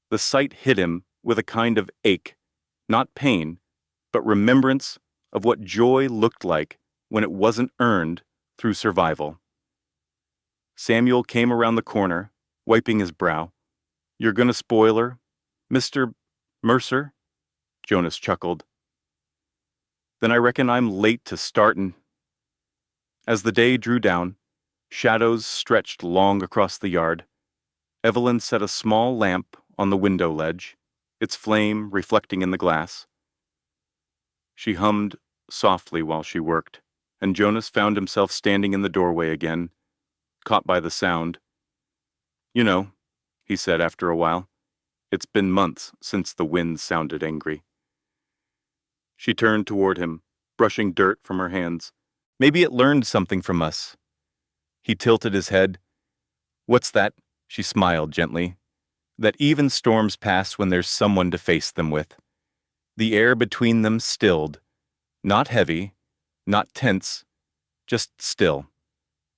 The sight hit him with a kind of ache, not pain, but remembrance of what joy looked like when it wasn't earned through survival. Samuel came around the corner, wiping his brow. "You're gonna spoil her, Mr. Mercer?" Jonas chuckled. "Then I reckon I'm late to startin'." As the day drew down, shadows stretched long across the yard. Evelyn set a small lamp on the window ledge, its flame reflecting in the glass. She hummed softly while she worked, and Jonas found himself standing in the doorway again, caught by the sound. "You know," he said after a while, "it's been months since the wind sounded angry." She turned toward him, brushing dirt from her hands. "Maybe it learned something from us." He tilted his head. "What's that?" She smiled gently. "That even storms pass when there's someone to face them with." The air between them stilled, not heavy, not tense, just still.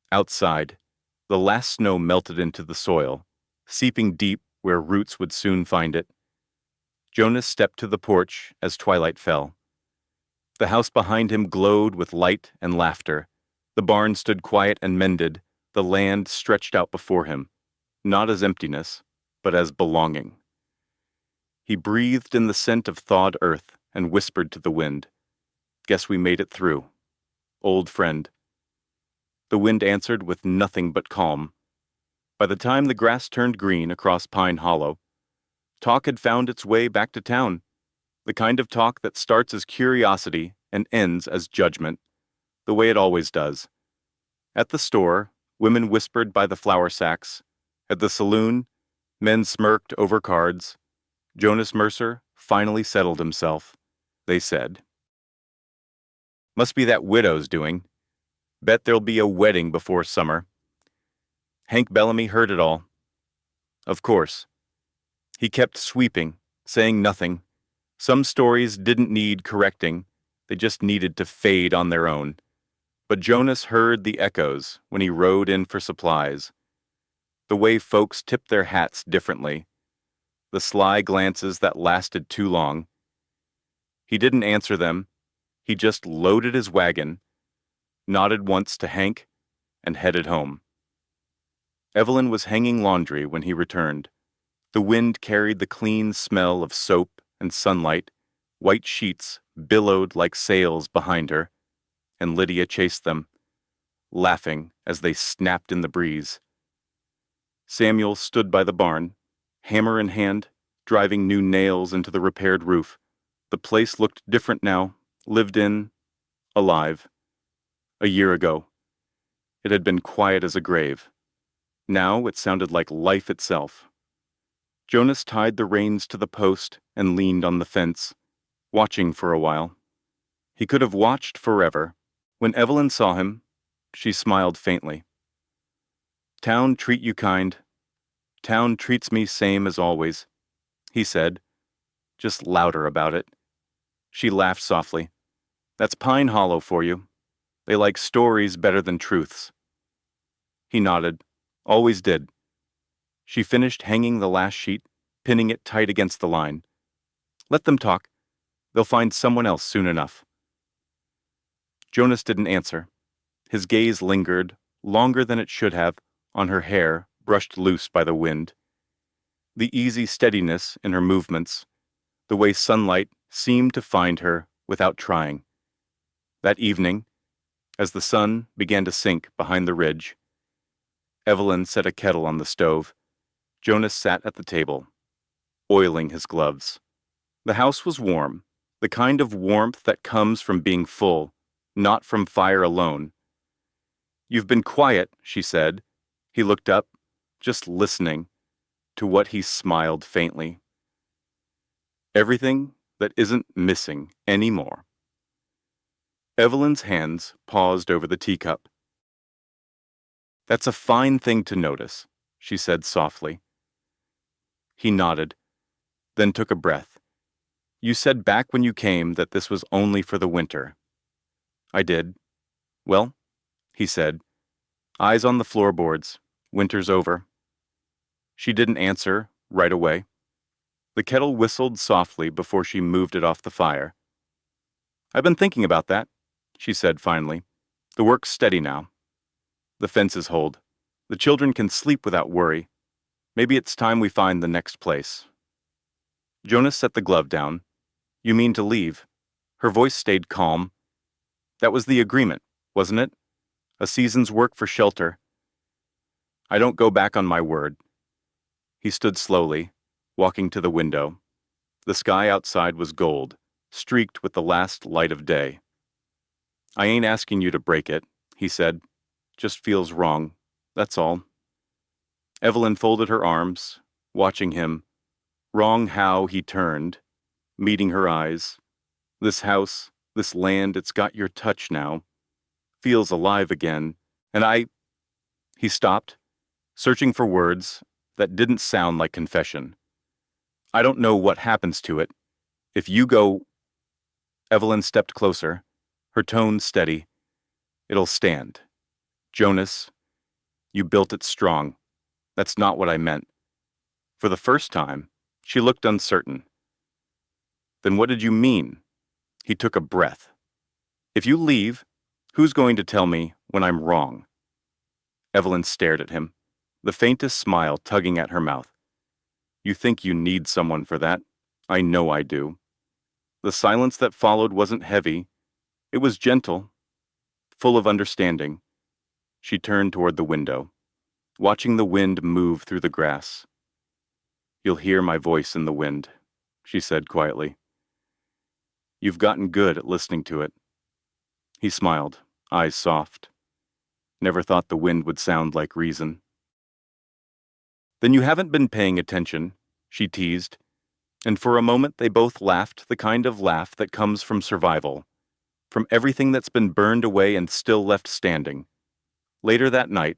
Outside, the last snow melted into the soil, seeping deep where roots would soon find it. Jonas stepped to the porch as twilight fell. The house behind him glowed with light and laughter. The barn stood quiet and mended, the land stretched out before him, not as emptiness, but as belonging. He breathed in the scent of thawed earth and whispered to the wind, "Guess we made it through. Old friend." The wind answered with nothing but calm. By the time the grass turned green across Pine Hollow, talk had found its way back to town, the kind of talk that starts as curiosity and ends as judgment, the way it always does. At the store, women whispered by the flour sacks. At the saloon, men smirked over cards. Jonas Mercer finally settled himself. They said, "Must be that widow's doing. Bet there'll be a wedding before summer." Hank Bellamy heard it all. Of course. He kept sweeping, saying nothing. Some stories didn't need correcting. They just needed to fade on their own. But Jonas heard the echoes when he rode in for supplies, the way folks tipped their hats differently, the sly glances that lasted too long. He didn't answer them. He just loaded his wagon, nodded once to Hank, and headed home. Evelyn was hanging laundry when he returned. The wind carried the clean smell of soap and sunlight. White sheets billowed like sails behind her, and Lydia chased them, laughing as they snapped in the breeze. Samuel stood by the barn, hammer in hand, driving new nails into the repaired roof. The place looked different now, lived in, alive. A year ago, it had been quiet as a grave. Now it sounded like life itself. Jonas tied the reins to the post and leaned on the fence, watching for a while. He could have watched forever. When Evelyn saw him, she smiled faintly. "Town treat you kind. Town treats me same as always," he said, just louder about it. She laughed softly. "That's Pine Hollow for you. They like stories better than truths." He nodded. Always did. She finished hanging the last sheet, pinning it tight against the line. "Let them talk. They'll find someone else soon enough." Jonas didn't answer. His gaze lingered, longer than it should have, on her hair brushed loose by the wind. The easy steadiness in her movements, the way sunlight seemed to find her without trying. That evening, as the sun began to sink behind the ridge, Evelyn set a kettle on the stove. Jonas sat at the table, oiling his gloves. The house was warm, the kind of warmth that comes from being full, not from fire alone. "You've been quiet," she said. He looked up, just listening, to what he smiled faintly. "Everything that isn't missing anymore." Evelyn's hands paused over the teacup. "That's a fine thing to notice," she said softly. He nodded, then took a breath. "You said back when you came that this was only for the winter." "I did." "Well," he said, eyes on the floorboards, "winter's over." She didn't answer right away. The kettle whistled softly before she moved it off the fire. "I've been thinking about that," she said finally. "The work's steady now. The fences hold. The children can sleep without worry. Maybe it's time we find the next place." Jonas set the glove down. "You mean to leave?" Her voice stayed calm. "That was the agreement, wasn't it? A season's work for shelter." "I don't go back on my word." He stood slowly, walking to the window. The sky outside was gold, streaked with the last light of day. "I ain't asking you to break it," he said. "Just feels wrong, that's all." Evelyn folded her arms, watching him. Wrong how he turned, meeting her eyes. "This house, this land, it's got your touch now. Feels alive again. And I—" He stopped, searching for words that didn't sound like confession. "I don't know what happens to it. If you go—" Evelyn stepped closer, her tone steady. "It'll stand. Jonas, you built it strong. That's not what I meant." For the first time, she looked uncertain. "Then what did you mean?" He took a breath. "If you leave, who's going to tell me when I'm wrong?" Evelyn stared at him, the faintest smile tugging at her mouth. "You think you need someone for that? I know I do." The silence that followed wasn't heavy. It was gentle, full of understanding. She turned toward the window, watching the wind move through the grass. "You'll hear my voice in the wind," she said quietly. "You've gotten good at listening to it." He smiled, eyes soft. "Never thought the wind would sound like reason." "Then you haven't been paying attention," she teased, and for a moment they both laughed, the kind of laugh that comes from survival, from everything that's been burned away and still left standing. Later that night,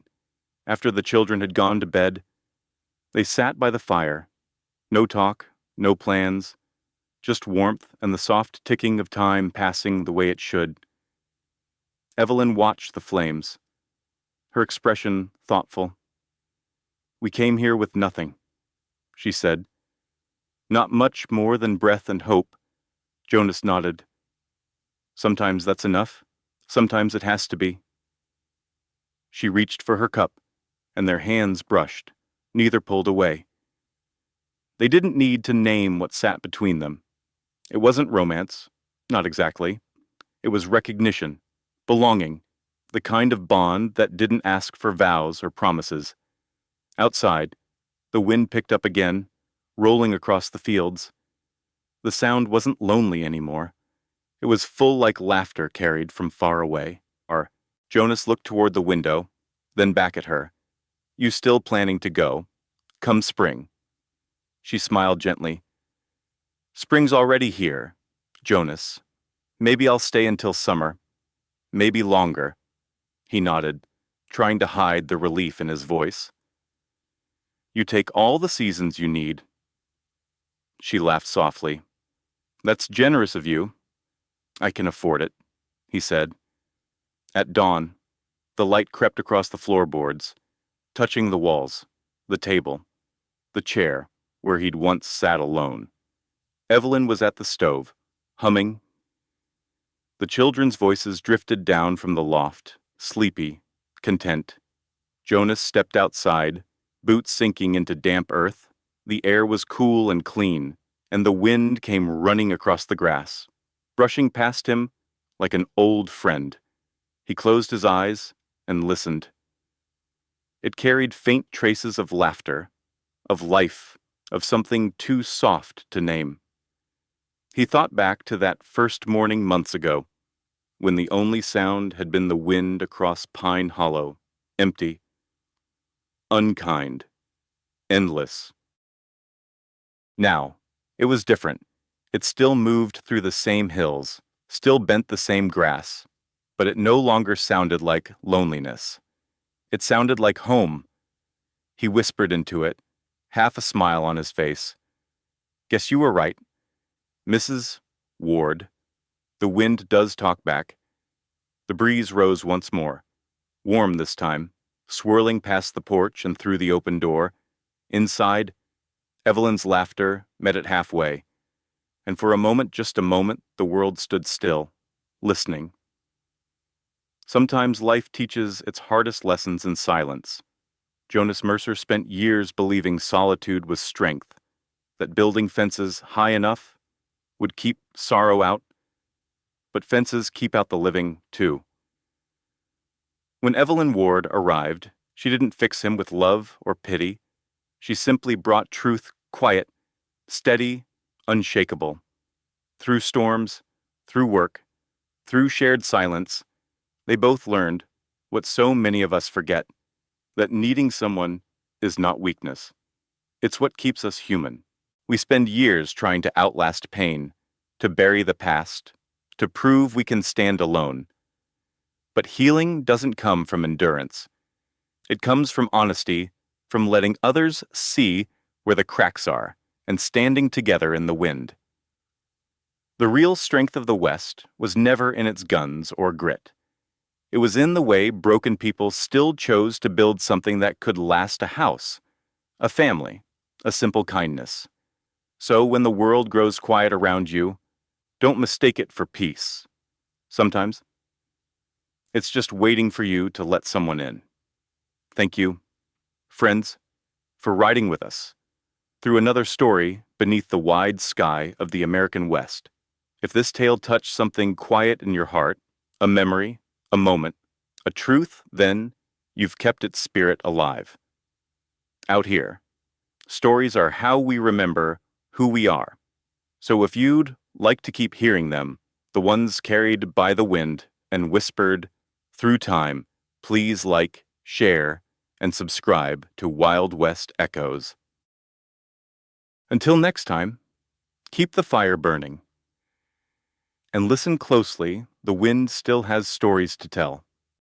after the children had gone to bed, they sat by the fire. No talk, no plans, just warmth and the soft ticking of time passing the way it should. Evelyn watched the flames, her expression thoughtful. "We came here with nothing," she said. "Not much more than breath and hope." Jonas nodded. "Sometimes that's enough. Sometimes it has to be." She reached for her cup, and their hands brushed. Neither pulled away. They didn't need to name what sat between them. It wasn't romance, not exactly. It was recognition, belonging, the kind of bond that didn't ask for vows or promises. Outside, the wind picked up again, rolling across the fields. The sound wasn't lonely anymore. It was full like laughter carried from far away. Jonas looked toward the window, then back at her. "You still planning to go? Come spring." She smiled gently. "Spring's already here, Jonas. Maybe I'll stay until summer. Maybe longer." He nodded, trying to hide the relief in his voice. "You take all the seasons you need." She laughed softly. "That's generous of you." "I can afford it," he said. At dawn, the light crept across the floorboards, touching the walls, the table, the chair where he'd once sat alone. Evelyn was at the stove, humming. The children's voices drifted down from the loft, sleepy, content. Jonas stepped outside, boots sinking into damp earth. The air was cool and clean, and the wind came running across the grass, brushing past him like an old friend. He closed his eyes and listened. It carried faint traces of laughter, of life, of something too soft to name. He thought back to that first morning months ago, when the only sound had been the wind across Pine Hollow, empty, unkind, endless. Now, it was different. It still moved through the same hills, still bent the same grass, but it no longer sounded like loneliness. It sounded like home. He whispered into it, half a smile on his face. "Guess you were right, Mrs. Ward. The wind does talk back." The breeze rose once more, warm this time, swirling past the porch and through the open door. Inside, Evelyn's laughter met it halfway, and for a moment, just a moment, the world stood still, listening. Sometimes life teaches its hardest lessons in silence. Jonas Mercer spent years believing solitude was strength, that building fences high enough would keep sorrow out, but fences keep out the living, too. When Evelyn Ward arrived, she didn't fix him with love or pity. She simply brought truth quiet, steady, unshakable. Through storms, through work, through shared silence, they both learned what so many of us forget, that needing someone is not weakness. It's what keeps us human. We spend years trying to outlast pain, to bury the past, to prove we can stand alone. But healing doesn't come from endurance. It comes from honesty, from letting others see where the cracks are, and standing together in the wind. The real strength of the West was never in its guns or grit. It was in the way broken people still chose to build something that could last: a house, a family, a simple kindness. So when the world grows quiet around you, don't mistake it for peace. Sometimes, it's just waiting for you to let someone in. Thank you, friends, for riding with us through another story beneath the wide sky of the American West. If this tale touched something quiet in your heart, a memory, a moment, a truth, then you've kept its spirit alive. Out here, stories are how we remember who we are. So if you'd like to keep hearing them, the ones carried by the wind and whispered through time, please like, share, and subscribe to Wild West Echoes. Until next time, keep the fire burning. And listen closely, the wind still has stories to tell.